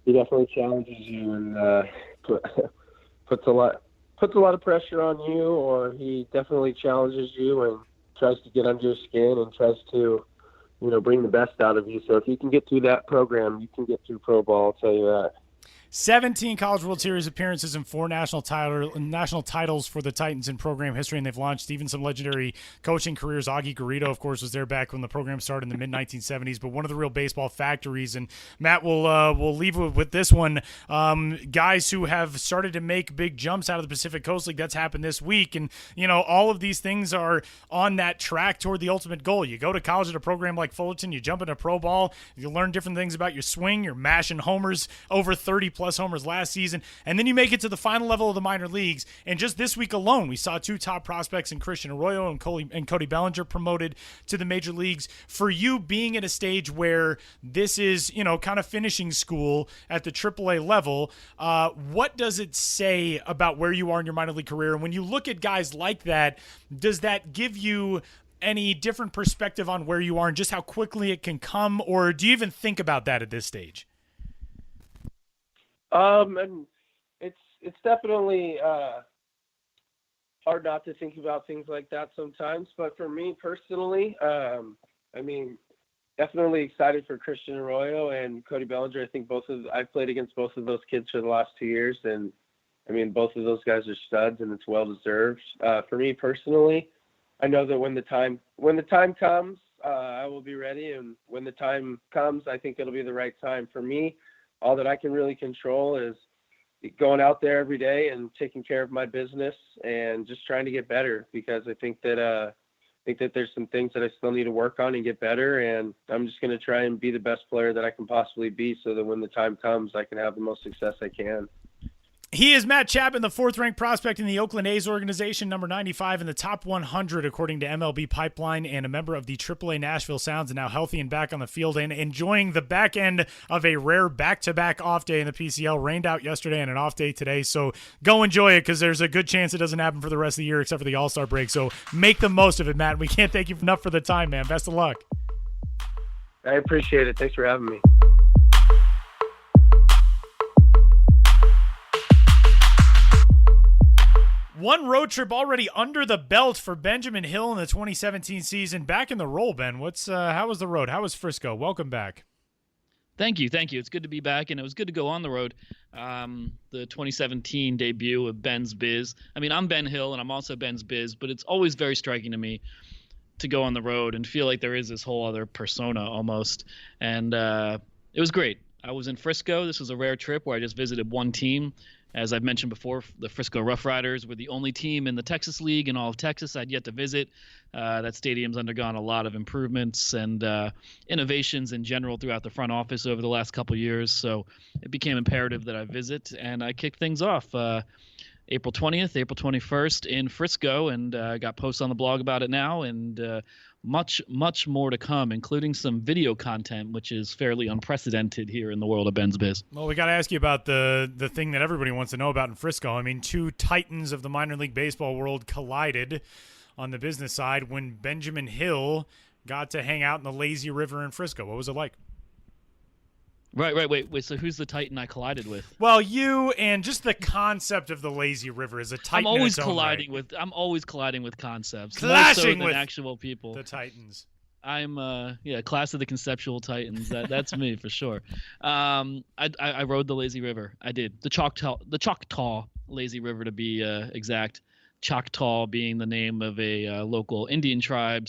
definitely challenges you and puts a lot of pressure on you, or he definitely challenges you and tries to get under your skin and tries to, you know, bring the best out of you. So if you can get through that program, you can get through pro ball, I'll tell you that. 17 College World Series appearances and 4 national titles for the Titans in program history, and they've launched even some legendary coaching careers. Augie Garrido, of course, was there back when the program started in the mid-1970s, but one of the real baseball factories. And Matt, we'll leave with this one. Guys who have started to make big jumps out of the Pacific Coast League, that's happened this week. And, you know, all of these things are on that track toward the ultimate goal. You go to college at a program like Fullerton, you jump into pro ball, you learn different things about your swing, you're mashing homers, over 30+ homers last season, and then you make it to the final level of the minor leagues. And just this week alone, we saw 2 top prospects in Christian Arroyo and Cody Bellinger promoted to the major leagues. For you being at a stage where this is, you know, kind of finishing school at the AAA level, what does it say about where you are in your minor league career? And when you look at guys like that, does that give you any different perspective on where you are and just how quickly it can come, or do you even think about that at this stage? And it's definitely hard not to think about things like that sometimes. But for me personally, I mean, definitely excited for Christian Arroyo and Cody Bellinger. I think I've played against both of those kids for the last 2 years, and I mean, both of those guys are studs, and it's well deserved. For me personally, I know that when the time comes, I will be ready, and when the time comes, I think it'll be the right time for me. All that I can really control is going out there every day and taking care of my business and just trying to get better, because I think that there's some things that I still need to work on and get better, and I'm just going to try and be the best player that I can possibly be, so that when the time comes, I can have the most success I can. He is Matt Chapman, the 4th-ranked prospect in the Oakland A's organization, number 95 in the top 100 according to MLB Pipeline, and a member of the AAA Nashville Sounds, and now healthy and back on the field and enjoying the back end of a rare back-to-back off day in the PCL. Rained out yesterday and an off day today, so go enjoy it, because there's a good chance it doesn't happen for the rest of the year except for the All-Star break. So make the most of it, Matt. We can't thank you enough for the time, man. Best of luck. I appreciate it. Thanks for having me. One road trip already under the belt for Benjamin Hill in the 2017 season. Back in the role, Ben. How was the road? How was Frisco? Welcome back. Thank you. It's good to be back, and it was good to go on the road. The 2017 debut of Ben's Biz. I mean, I'm Ben Hill, and I'm also Ben's Biz, but it's always very striking to me to go on the road and feel like there is this whole other persona almost. And it was great. I was in Frisco. This was a rare trip where I just visited one team. As I've mentioned before, the Frisco Rough Riders were the only team in the Texas League in all of Texas I'd yet to visit. That stadium's undergone a lot of improvements and innovations in general throughout the front office over the last couple of years. So it became imperative that I visit, and I kicked things off April 20th, April 21st in Frisco, and got posts on the blog about it now. And much more to come, including some video content, which is fairly unprecedented here in the world of Ben's Biz. Well, we got to ask you about the thing that everybody wants to know about in Frisco. I mean, two titans of the minor league baseball world collided on the business side when Benjamin Hill got to hang out in the lazy river in Frisco. What was it like? Right. Wait. So who's the Titan I collided with? Well, you and just the concept of the lazy river is a Titan. I'm always colliding with concepts, clashing more so with than actual people. The Titans. I'm class of the conceptual Titans. That's me for sure. I rode the lazy river. I did the Choctaw lazy river to be exact. Choctaw being the name of a local Indian tribe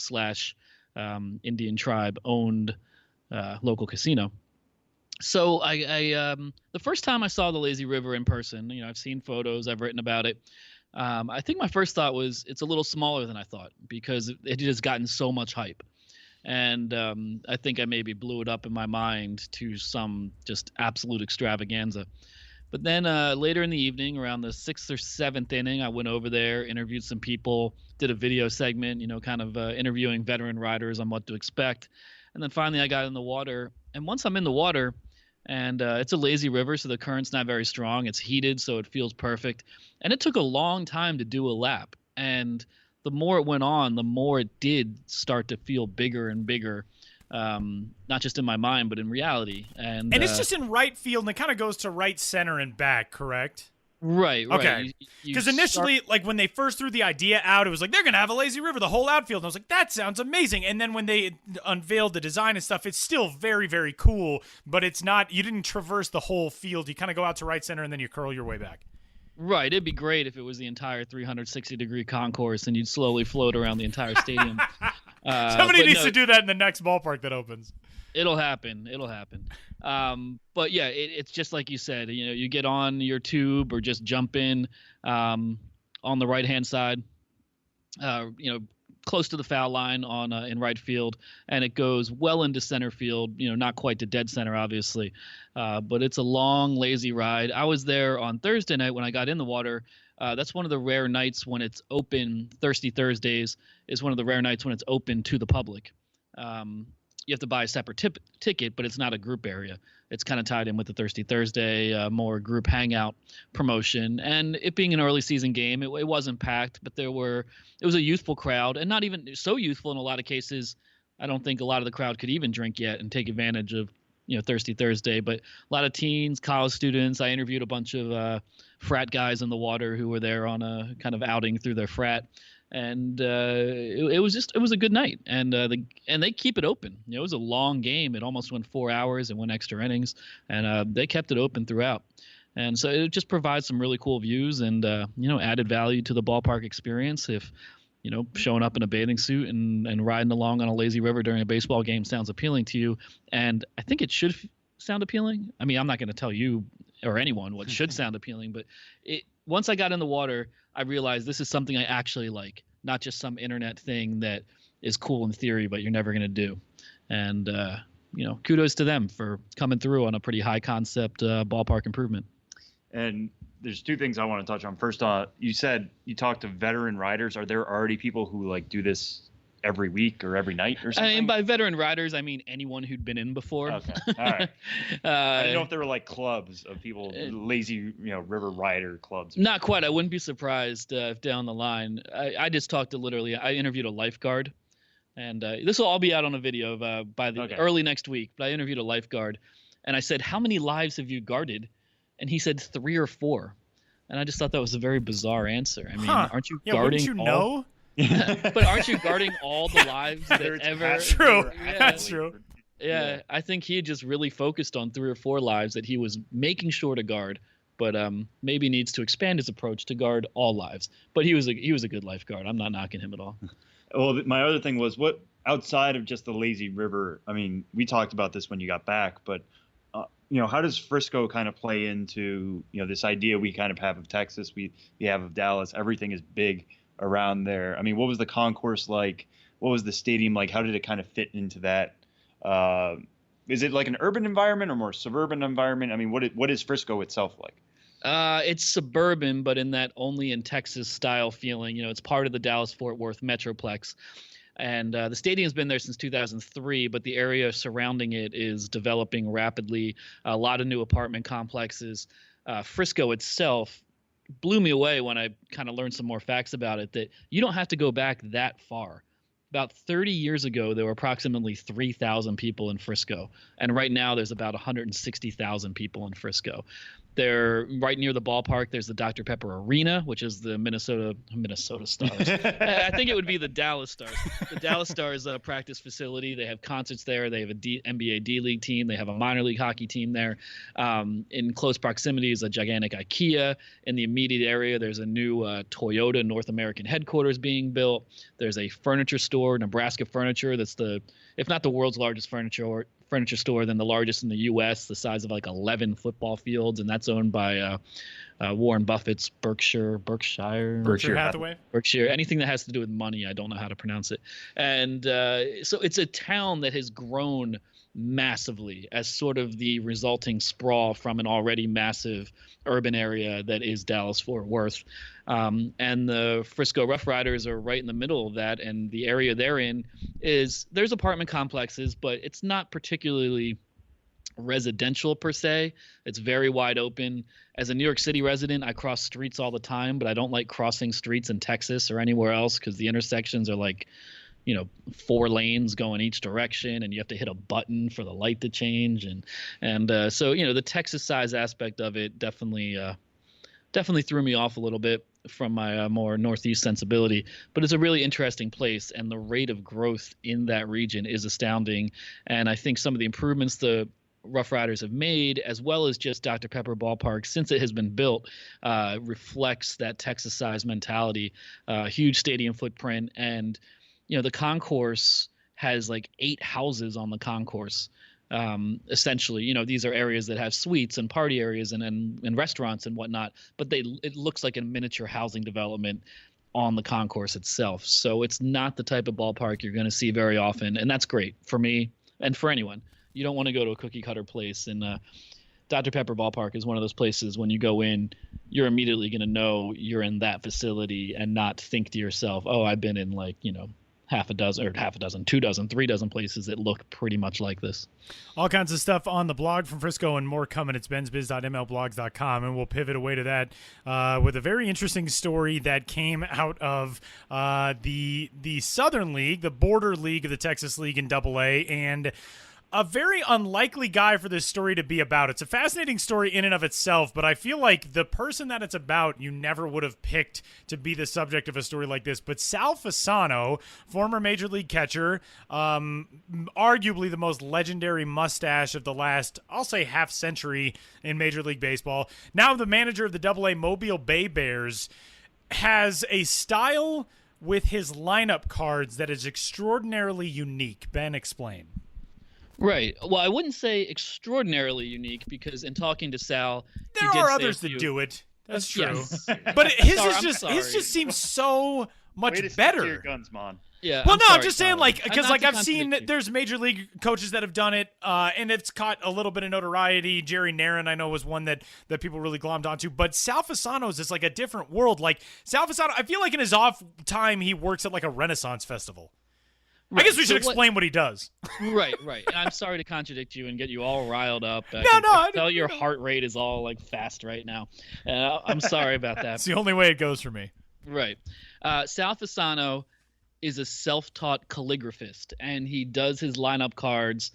/ Indian tribe owned local casino. So I the first time I saw the lazy river in person, I've seen photos, I've written about it. I think my first thought was it's a little smaller than I thought because it has gotten so much hype. And I think I maybe blew it up in my mind to some just absolute extravaganza. But then later in the evening, around the 6th or 7th inning, I went over there, interviewed some people, did a video segment, kind of interviewing veteran riders on what to expect. And then finally I got in the water. And once I'm in the water, and it's a lazy river, so the current's not very strong. It's heated, so it feels perfect. And it took a long time to do a lap. And the more it went on, the more it did start to feel bigger and bigger, not just in my mind, but in reality. And it's just in right field, and it kind of goes to right center and back, correct? Right. Okay. Because initially, like when they first threw the idea out, it was like, they're going to have a lazy river, the whole outfield. And I was like, that sounds amazing. And then when they unveiled the design and stuff, it's still very, very cool, but it's not, you didn't traverse the whole field. You kind of go out to right center and then you curl your way back. Right. It'd be great if it was the entire 360-degree concourse and you'd slowly float around the entire stadium. Somebody needs to do that in the next ballpark that opens. It'll happen. But yeah, it's just like you said, you get on your tube or just jump in on the right-hand side, close to the foul line in right field, and it goes well into center field, not quite to dead center, obviously. But it's a long, lazy ride. I was there on Thursday night when I got in the water. That's one of the rare nights when it's open. Thirsty Thursdays is one of the rare nights when it's open to the public. You have to buy a separate ticket, but it's not a group area. It's kind of tied in with the Thirsty Thursday, more group hangout promotion. And it being an early season game, it wasn't packed, but it was a youthful crowd, and not even so youthful in a lot of cases. I don't think a lot of the crowd could even drink yet and take advantage of Thirsty Thursday, but a lot of teens, college students. I interviewed a bunch of frat guys in the water who were there on a kind of outing through their frat. And it was a good night, and they keep it open. It was a long game. It almost went 4 hours and went extra innings, and they kept it open throughout. And so it just provides some really cool views and added value to the ballpark experience. If showing up in a bathing suit and riding along on a lazy river during a baseball game sounds appealing to you, and I think it should sound appealing. I mean, I'm not going to tell you or anyone what should sound appealing, but once I got in the water, I realized this is something I actually like, not just some internet thing that is cool in theory, but you're never going to do. And, kudos to them for coming through on a pretty high concept ballpark improvement. And there's two things I want to touch on. First, you said you talked to veteran riders. Are there already people who do this every week or every night or something? And by veteran riders, I mean anyone who'd been in before. Okay, all right. I didn't know if there were clubs of people, lazy, river rider clubs. Not quite. I wouldn't be surprised if down the line. I just talked to I interviewed a lifeguard, and this will all be out on a video by the early next week. But I interviewed a lifeguard, and I said, "How many lives have you guarded?" And he said 3 or 4. And I just thought that was a very bizarre answer. I mean, aren't you guarding? Wouldn't you know? But aren't you guarding all the lives that ever? That's true. Yeah. That's true. Yeah, I think he had just really focused on 3 or 4 lives that he was making sure to guard, but maybe needs to expand his approach to guard all lives. But he was a good lifeguard. I'm not knocking him at all. Well, my other thing was what outside of just the lazy river. I mean, we talked about this when you got back, but how does Frisco kind of play into this idea we kind of have of Texas, we have of Dallas? Everything is big around there. I mean, what was the concourse like? What was the stadium like? How did it kind of fit into that? Is it like an urban environment or more suburban environment? I mean, what is Frisco itself like? It's suburban, but in that only in Texas style feeling. It's part of the Dallas-Fort Worth Metroplex. And the stadium's been there since 2003, but the area surrounding it is developing rapidly. A lot of new apartment complexes. Frisco itself blew me away when I kind of learned some more facts about it, that you don't have to go back that far. About 30 years ago, there were approximately 3,000 people in Frisco. And right now, there's about 160,000 people in Frisco. They're right near the ballpark. There's the Dr. Pepper Arena, which is the Minnesota Stars. I think it would be the Dallas Stars. The Dallas Stars practice facility. They have concerts there. They have a NBA D-League team. They have a minor league hockey team there. In close proximity is a gigantic IKEA. In the immediate area, there's a new Toyota North American headquarters being built. There's a furniture store, Nebraska Furniture, that's if not the world's largest furniture store, then the largest in the U.S., the size of like 11 football fields, and that's owned by Warren Buffett's Berkshire Hathaway. Berkshire. Anything that has to do with money, I don't know how to pronounce it. And so it's a town that has grown massively as sort of the resulting sprawl from an already massive urban area that is Dallas-Fort Worth. And the Frisco Rough Riders are right in the middle of that. And the area they're in there's apartment complexes, but it's not particularly residential per se. It's very wide open. As a New York City resident, I cross streets all the time, but I don't like crossing streets in Texas or anywhere else because the intersections are like, 4 lanes going each direction, and you have to hit a button for the light to change. And so, the Texas size aspect of it definitely threw me off a little bit from my more Northeast sensibility, but it's a really interesting place, and the rate of growth in that region is astounding. And I think some of the improvements the Rough Riders have made, as well as just Dr. Pepper Ballpark, since it has been built, reflects that Texas size mentality, huge stadium footprint. And the concourse has like 8 houses on the concourse. Essentially, these are areas that have suites and party areas and restaurants and whatnot, but it looks like a miniature housing development on the concourse itself. So it's not the type of ballpark you're going to see very often, and that's great for me and for anyone. You don't want to go to a cookie cutter place, and Dr. Pepper Ballpark is one of those places when you go in, you're immediately going to know you're in that facility and not think to yourself, oh, I've been in half a dozen, 2 dozen, 3 dozen places that look pretty much like this. All kinds of stuff on the blog from Frisco and more coming. It's bensbiz.mlblogs.com, and we'll pivot away to that with a very interesting story that came out of the Southern League, the border league of the Texas League in AA, and a very unlikely guy for this story to be about. It's a fascinating story in and of itself, but I feel like the person that it's about, you never would have picked to be the subject of a story like this. But Sal Fasano, former Major League catcher, arguably the most legendary mustache of the last, I'll say, half century in Major League Baseball, now the manager of the AA Mobile Bay Bears, has a style with his lineup cards that is extraordinarily unique. Ben, explain. Right. Well, I wouldn't say extraordinarily unique, because in talking to Sal, there are others that do it. That's true. Yes. But his just seems so much Way to better. stick to your guns, man. Yeah. Well, I'm just saying, because I've seen there's Major League coaches that have done it, and it's caught a little bit of notoriety. Jerry Narin, I know, was one that people really glommed onto. But Sal Fasano's is like a different world. Like Sal Fasano, I feel like in his off time he works at like a Renaissance festival. Right. I guess we should explain what he does. Right. And I'm sorry to contradict you and get you all riled up. I tell your heart rate is all like fast right now. I'm sorry about that. It's the only way it goes for me. Right. Sal Fasano is a self-taught calligraphist, and he does his lineup cards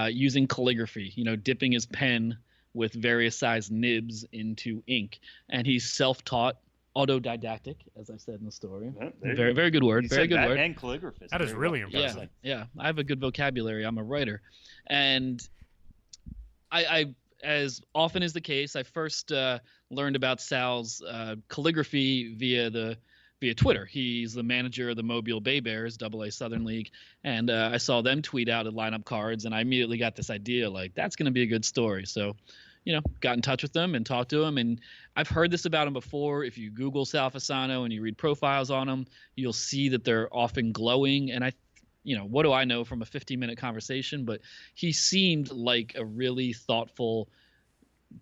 using calligraphy, dipping his pen with various size nibs into ink. And he's self-taught, autodidactic, as I said in the story. Very, very good word. Very good word. And calligraphist. That is really impressive. Yeah. I have a good vocabulary. I'm a writer. And I as often is the case, I first learned about Sal's calligraphy via Twitter. He's the manager of the Mobile Bay Bears, AA Southern League, and I saw them tweet out at lineup cards, and I immediately got this idea, like, that's going to be a good story. So, got in touch with them and talked to him, and I've heard this about him before. If you Google Sal Fasano and you read profiles on him, you'll see that they're often glowing, and what do I know from a 15-minute conversation, but he seemed like a really thoughtful,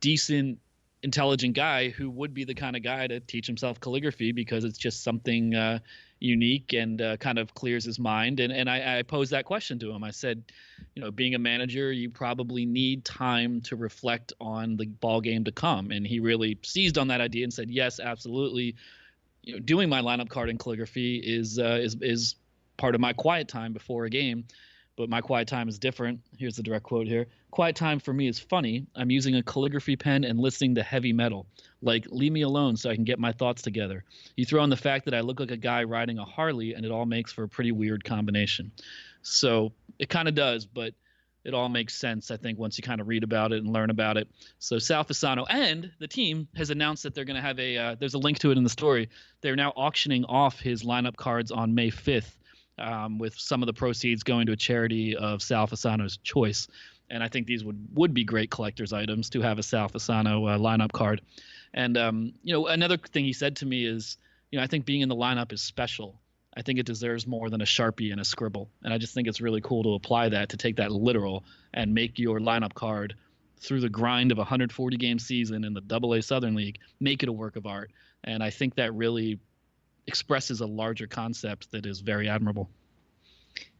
decent, intelligent guy who would be the kind of guy to teach himself calligraphy, because it's just something unique and kind of clears his mind. And I posed that question to him. I said, being a manager, you probably need time to reflect on the ball game to come. And he really seized on that idea and said, yes, absolutely. Doing my lineup card and calligraphy is part of my quiet time before a game. But my quiet time is different. Here's the direct quote here. Quiet time for me is funny. I'm using a calligraphy pen and listening to heavy metal. Like, leave me alone so I can get my thoughts together. You throw in the fact that I look like a guy riding a Harley, and it all makes for a pretty weird combination. So it kind of does, but it all makes sense, I think, once you kind of read about it and learn about it. So Sal Fasano and the team has announced that they're going to have there's a link to it in the story. They're now auctioning off his lineup cards on May 5th. With some of the proceeds going to a charity of Sal Fasano's choice. And I think these would be great collector's items to have a Sal Fasano lineup card. And, another thing he said to me is, I think being in the lineup is special. I think it deserves more than a Sharpie and a scribble. And I just think it's really cool to apply that, to take that literal and make your lineup card through the grind of a 140-game season in the AA Southern League, make it a work of art. And I think that really expresses a larger concept that is very admirable.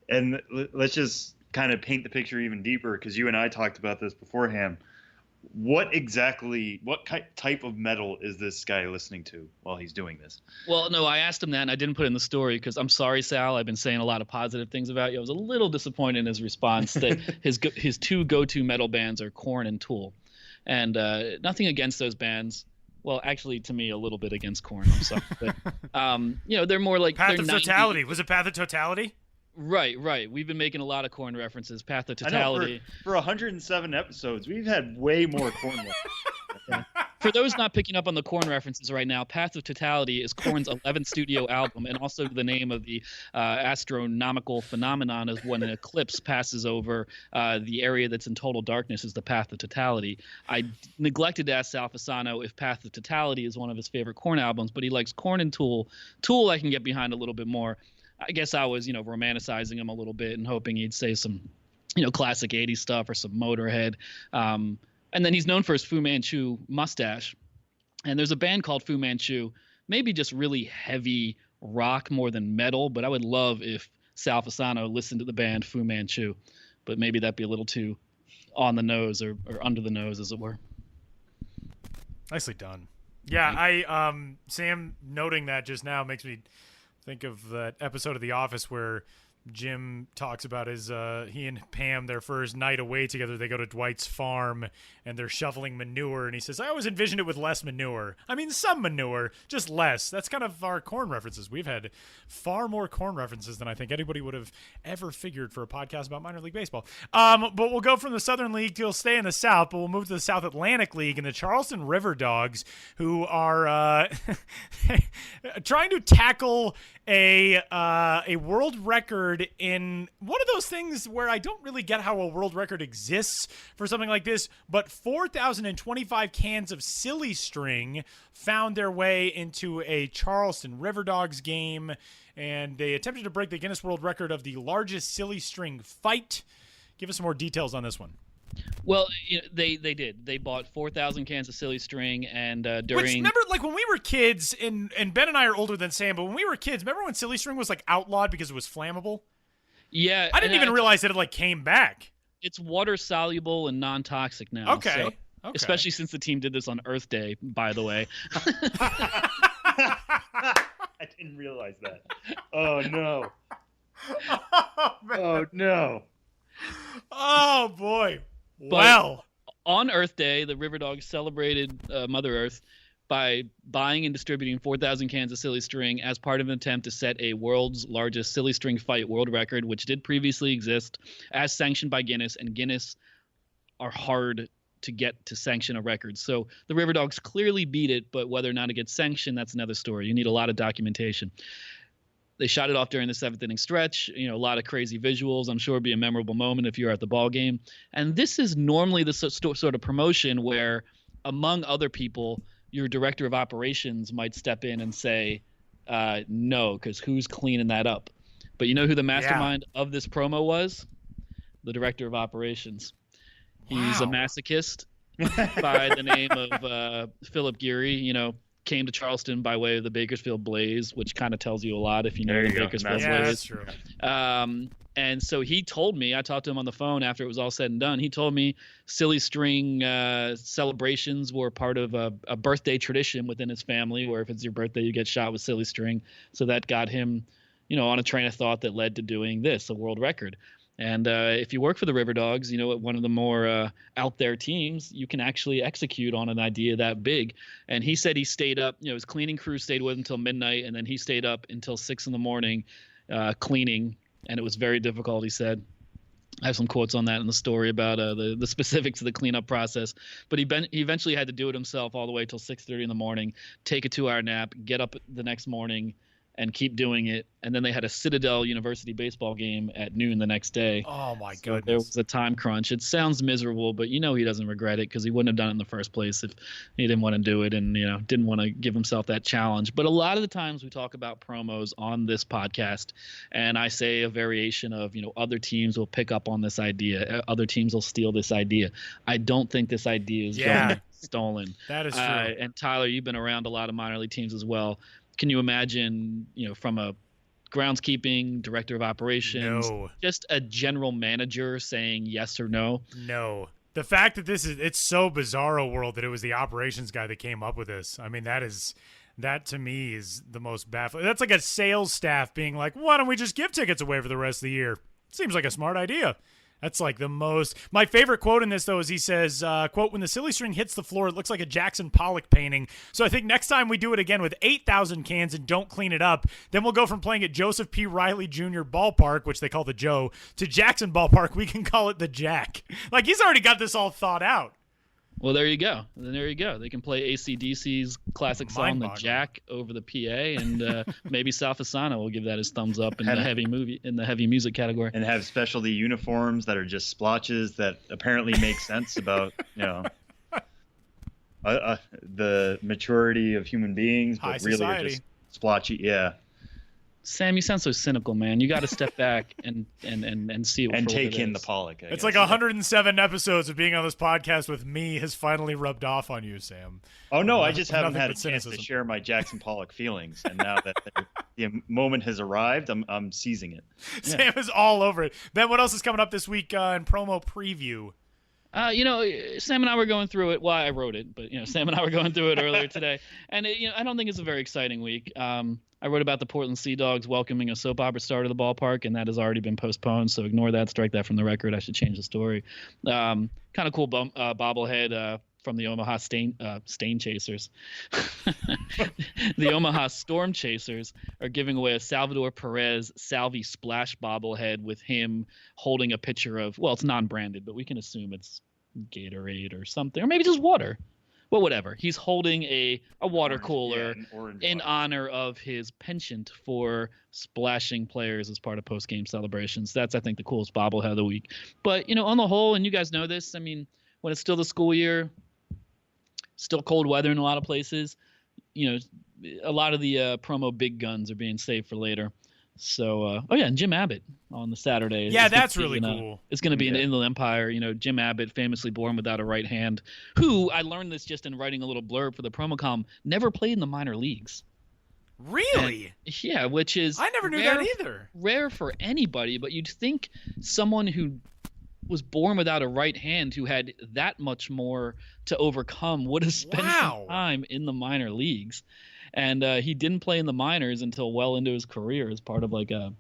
And let's just kind of paint the picture even deeper, because you and I talked about this beforehand. What type of metal is this guy listening to while he's doing this? Well, no, I asked him that, and I didn't put it in the story because I'm sorry, Sal. I've been saying a lot of positive things about you. I was a little disappointed in his response that his two go-to metal bands are Korn and Tool. And nothing against those bands. Well, actually, to me, a little bit against Korn. I'm sorry, but they're more like Path of Totality. Was it Path of Totality? Right. We've been making a lot of Korn references. Path of Totality. I know, for 107 episodes, we've had way more Korn references. Okay. For those not picking up on the Korn references right now, Path of Totality is Korn's 11th studio album, and also the name of the astronomical phenomenon is when an eclipse passes over the area that's in total darkness is the Path of Totality. I neglected to ask Sal Fasano if Path of Totality is one of his favorite Korn albums, but he likes Korn and Tool. Tool I can get behind a little bit more. I guess I was, romanticizing him a little bit and hoping he'd say some, classic 80s stuff or some Motorhead. And then he's known for his Fu Manchu mustache. And there's a band called Fu Manchu, maybe just really heavy rock more than metal, but I would love if Sal Fasano listened to the band Fu Manchu. But maybe that'd be a little too on the nose or under the nose, as it were. Nicely done. Yeah, Sam noting that just now makes me think of that episode of The Office where Jim talks about his he and Pam, their first night away together, they go to Dwight's farm and they're shoveling manure, and he says, I always envisioned it with less manure. I mean, some manure, just less. That's kind of our Korn references. We've had far more Korn references than I think anybody would have ever figured for a podcast about minor league baseball. But we'll go from the Southern League, we'll stay in the South, but we'll move to the South Atlantic League and the Charleston River Dogs, who are trying to tackle a world record in one of those things where I don't really get how a world record exists for something like this, but 4,025 cans of silly string found their way into a Charleston River Dogs game, and they attempted to break the Guinness World Record of the largest silly string fight. Give us some more details on this one. Well, they did. They bought 4,000 cans of silly string, and during. Which, remember, like when we were kids, and Ben and I are older than Sam, but when we were kids, remember when silly string was like outlawed because it was flammable? Yeah, I didn't even realize that it like came back. It's water soluble and non-toxic now. Okay. So, especially since the team did this on Earth Day, by the way. I didn't realize that. Oh no. Oh no. Oh boy. But well, on Earth Day, the River Dogs celebrated Mother Earth by buying and distributing 4,000 cans of silly string as part of an attempt to set a world's largest silly string fight world record, which did previously exist as sanctioned by Guinness, and Guinness are hard to get to sanction a record. So the River Dogs clearly beat it, but whether or not it gets sanctioned, that's another story. You need a lot of documentation. They shot it off during the seventh inning stretch. A lot of crazy visuals. I'm sure it'd be a memorable moment if you're at the ball game. And this is normally the sort of promotion where, among other people, your director of operations might step in and say, no, because who's cleaning that up? But you know who the mastermind of this promo was? The director of operations. He's a masochist by the name of Philip Geary, came to Charleston by way of the Bakersfield Blaze, which kind of tells you a lot if you know There the you go. Bakersfield Yeah, Blaze. that's true. And so he told me, I talked to him on the phone after it was all said and done. He told me silly string celebrations were part of a birthday tradition within his family, where if it's your birthday, you get shot with silly string. So that got him, on a train of thought that led to doing this, a world record. And if you work for the River Dogs, at one of the more out there teams, you can actually execute on an idea that big. And he said he stayed up, his cleaning crew stayed with him until midnight, and then he stayed up until 6 a.m. Cleaning. And it was very difficult, he said. I have some quotes on that in the story about the specifics of the cleanup process. But he eventually had to do it himself all the way till 6:30 in the morning, take a 2-hour nap, get up the next morning, and keep doing it. And then they had a Citadel University baseball game at noon the next day. Oh, my So goodness. there was a time crunch. It sounds miserable, but he doesn't regret it because he wouldn't have done it in the first place if he didn't want to do it and, didn't want to give himself that challenge. But a lot of the times we talk about promos on this podcast, and I say a variation of, other teams will pick up on this idea. Other teams will steal this idea. I don't think this idea is going to be stolen. That is true. And Tyler, you've been around a lot of minor league teams as well. Can you imagine, from a groundskeeping, director of operations, No. just a general manager saying yes or no? No. The fact that it's so bizarro world that it was the operations guy that came up with this. I mean, that to me is the most baffling. That's like a sales staff being like, why don't we just give tickets away for the rest of the year? Seems like a smart idea. That's like the most. My favorite quote in this, though, is he says, quote, when the silly string hits the floor, it looks like a Jackson Pollock painting. So I think next time we do it again with 8,000 cans and don't clean it up, then we'll go from playing at Joseph P. Riley Jr. Ballpark, which they call the Joe, to Jackson Ballpark. We can call it the Jack. Like, he's already got this all thought out. Well, there you go. Then there you go. They can play AC/DC's classic song, The Mind-boggling. Jack, over the PA, and maybe Sal Fasano will give that his thumbs up in the heavy music category. And have specialty uniforms that are just splotches that apparently make sense about the maturity of human beings, but High really society. are just splotchy. Yeah, Sam, you sound so cynical, man. You got to step back and see it and for what take it in is. the Pollock. It's like 107 episodes of being on this podcast with me has finally rubbed off on you, Sam. Oh no, I just haven't Nothing had a but chance to cynicism. share my Jackson Pollock feelings, and now that the moment has arrived, I'm seizing it. Sam is all over it. Ben, what else is coming up this week in promo preview? Sam and I were going through it. Well, I wrote it, but Sam and I were going through it earlier today, and I don't think it's a very exciting week. I wrote about the Portland Sea Dogs welcoming a soap opera star to the ballpark, and that has already been postponed. So ignore that, strike that from the record. I should change the story. Kind of cool bobblehead from the Omaha Stain Chasers. The Omaha Storm Chasers are giving away a Salvador Perez Salvi Splash bobblehead with him holding a pitcher of, well, it's non-branded, but we can assume it's Gatorade or something, or maybe just water. Well, whatever. He's holding a water Orange, cooler yeah, an orange in water. honor of his penchant for splashing players as part of post-game celebrations. That's, I think, the coolest bobblehead of the week. But, on the whole, and you guys know this, I mean, when it's still the school year, still cold weather in a lot of places, a lot of the promo big guns are being saved for later. So, and Jim Abbott on the Saturday. Yeah, is gonna that's be really in cool. It's going to be in the Yeah. Inland Empire. Jim Abbott, famously born without a right hand, who I learned this just in writing a little blurb for the promo column, never played in the minor leagues. Really? Yeah, which is I never knew rare, that either. rare for anybody, but you'd think someone who was born without a right hand, who had that much more to overcome, would have spent Wow. some time in the minor leagues. And he didn't play in the minors until well into his career as part of like a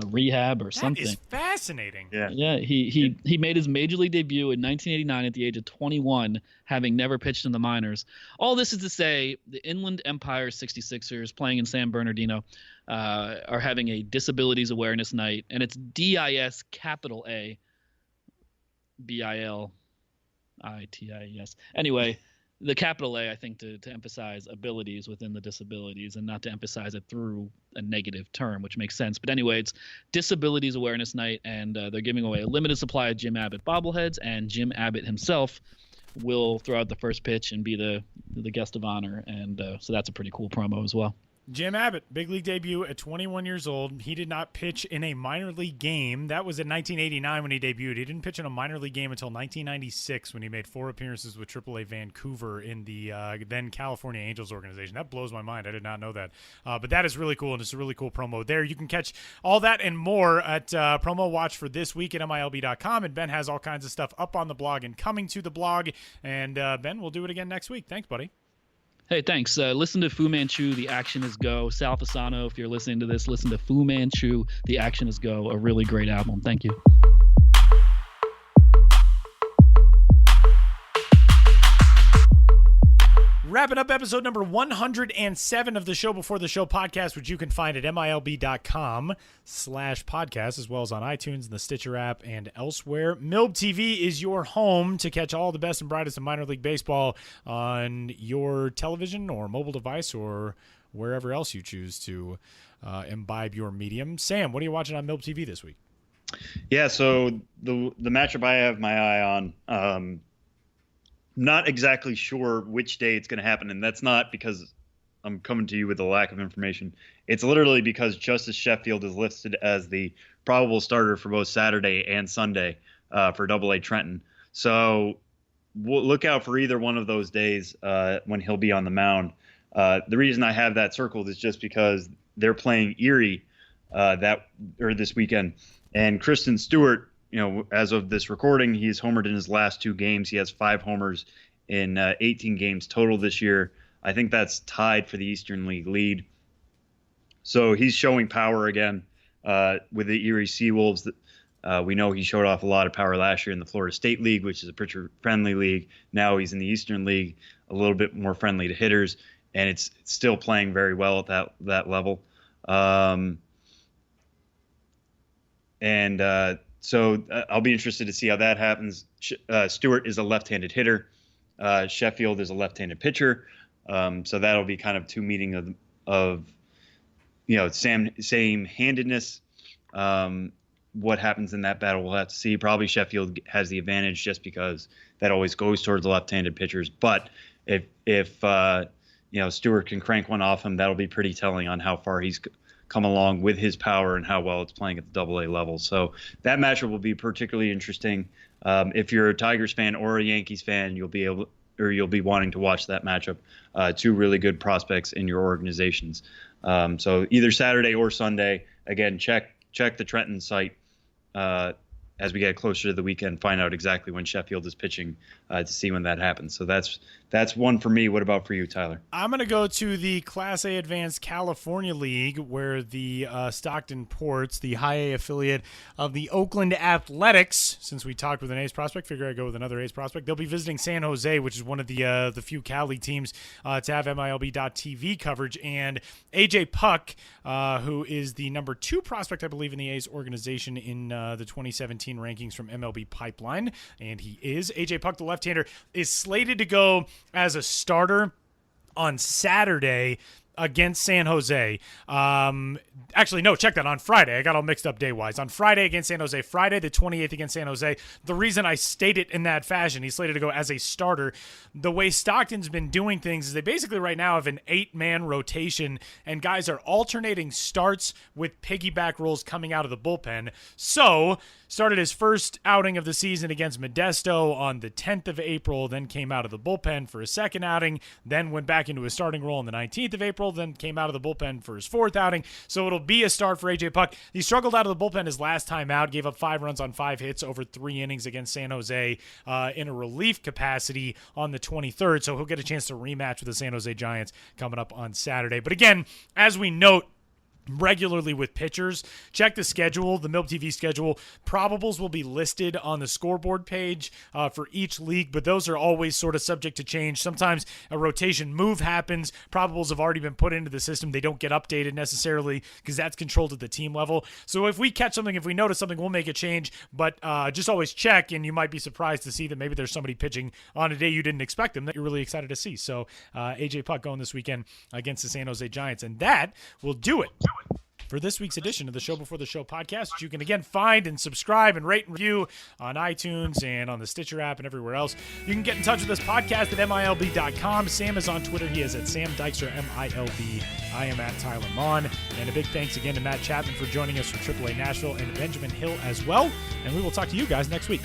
rehab or That something. is fascinating. Yeah. Yeah, he made his major league debut in 1989 at the age of 21, having never pitched in the minors. All this is to say, the Inland Empire 66ers, playing in San Bernardino, are having a Disabilities Awareness Night, and it's DIS capital A, BILITIES. Anyway, the capital A, I think, to emphasize abilities within the disabilities and not to emphasize it through a negative term, which makes sense. But anyway, it's Disabilities Awareness Night, and they're giving away a limited supply of Jim Abbott bobbleheads, and Jim Abbott himself will throw out the first pitch and be the guest of honor. And so that's a pretty cool promo as well. Jim Abbott, big league debut at 21 years old. He did not pitch in a minor league game. That was in 1989 when he debuted. He didn't pitch in a minor league game until 1996 when he made 4 appearances with AAA Vancouver in the then California Angels organization. That blows my mind. I did not know that. But that is really cool, and it's a really cool promo there. You can catch all that and more at Promo Watch for this week at MILB.com, and Ben has all kinds of stuff up on the blog and coming to the blog. And Ben, we'll do it again next week. Thanks, buddy. Hey, thanks. Listen to Fu Manchu, The Action Is Go. Sal Fasano, if you're listening to this, listen to Fu Manchu, The Action Is Go. A really great album. Thank you. Wrapping up episode number 107 of the Show Before the Show podcast, which you can find at MILB.com/podcast, as well as on iTunes and the Stitcher app and elsewhere. MILB TV is your home to catch all the best and brightest of minor league baseball on your television or mobile device or wherever else you choose to imbibe your medium. Sam, what are you watching on MILB TV this week? Yeah, so the matchup I have my eye on, not exactly sure which day it's going to happen, and that's not because I'm coming to you with a lack of information. It's literally because Justice Sheffield is listed as the probable starter for both Saturday and Sunday for AA Trenton. So we'll look out for either one of those days when he'll be on the mound. The reason I have that circled is just because they're playing Erie this weekend, and Kristen Stewart, as of this recording, he's homered in his last 2 games. He has 5 homers in 18 games total this year. I think that's tied for the Eastern League lead. So he's showing power again with the Erie Seawolves. We know he showed off a lot of power last year in the Florida State League, which is a pitcher-friendly league. Now he's in the Eastern League, a little bit more friendly to hitters, and it's still playing very well at that level. So I'll be interested to see how that happens. Stewart is a left-handed hitter. Sheffield is a left-handed pitcher. So that'll be kind of 2 meeting of same handedness. What happens in that battle, we'll have to see. Probably Sheffield has the advantage just because that always goes towards the left-handed pitchers. But if Stewart can crank one off him, that'll be pretty telling on how far he's come along with his power and how well it's playing at the AA level. So that matchup will be particularly interesting. If you're a Tigers fan or a Yankees fan, you'll be wanting to watch that matchup. 2 really good prospects in your organizations. So either Saturday or Sunday, again, check the Trenton site as we get closer to the weekend, find out exactly when Sheffield is pitching to see when that happens. So that's one for me. What about for you, Tyler? I'm going to go to the Class A Advanced California League, where the Stockton Ports, the high A affiliate of the Oakland Athletics, since we talked with an A's prospect, figure I'd go with another A's prospect. They'll be visiting San Jose, which is one of the few Cali teams to have MILB.TV coverage. And A.J. Puck, who is the number 2 prospect, I believe, in the A's organization in the 2017 rankings from MLB Pipeline, and he is. A.J. Puck, the left-hander, is slated to go as a starter on Saturday against San Jose. Actually, no, check that. On Friday. I got all mixed up day-wise. On Friday against San Jose. Friday the 28th against San Jose. The reason I state it in that fashion, he's slated to go as a starter. The way Stockton's been doing things is they basically right now have an 8-man rotation, and guys are alternating starts with piggyback roles coming out of the bullpen. So, started his first outing of the season against Modesto on the 10th of April, then came out of the bullpen for his second outing, then went back into his starting role on the 19th of April, then came out of the bullpen for his 4th outing. So it'll be a start for A.J. Puck. He struggled out of the bullpen his last time out, gave up 5 runs on 5 hits over 3 innings against San Jose in a relief capacity on the 23rd. So he'll get a chance to rematch with the San Jose Giants coming up on Saturday. But again, as we note regularly with pitchers, check the schedule, the MILB TV schedule. Probables will be listed on the scoreboard page for each league, but those are always sort of subject to change. Sometimes a rotation move happens. Probables have already been put into the system. They don't get updated necessarily because that's controlled at the team level. So if we catch something, if we notice something, we'll make a change, but just always check, and you might be surprised to see that maybe there's somebody pitching on a day you didn't expect them that you're really excited to see. So A.J. Puck going this weekend against the San Jose Giants, and that will do it for this week's edition of the Show Before the Show podcast, which you can again find and subscribe and rate and review on iTunes and on the Stitcher app and everywhere else. You can get in touch with this podcast at MILB.com. Sam is on Twitter. He is at Sam Dykstra, MILB. I am at Tyler Mon. And a big thanks again to Matt Chapman for joining us from AAA Nashville and Benjamin Hill as well. And we will talk to you guys next week.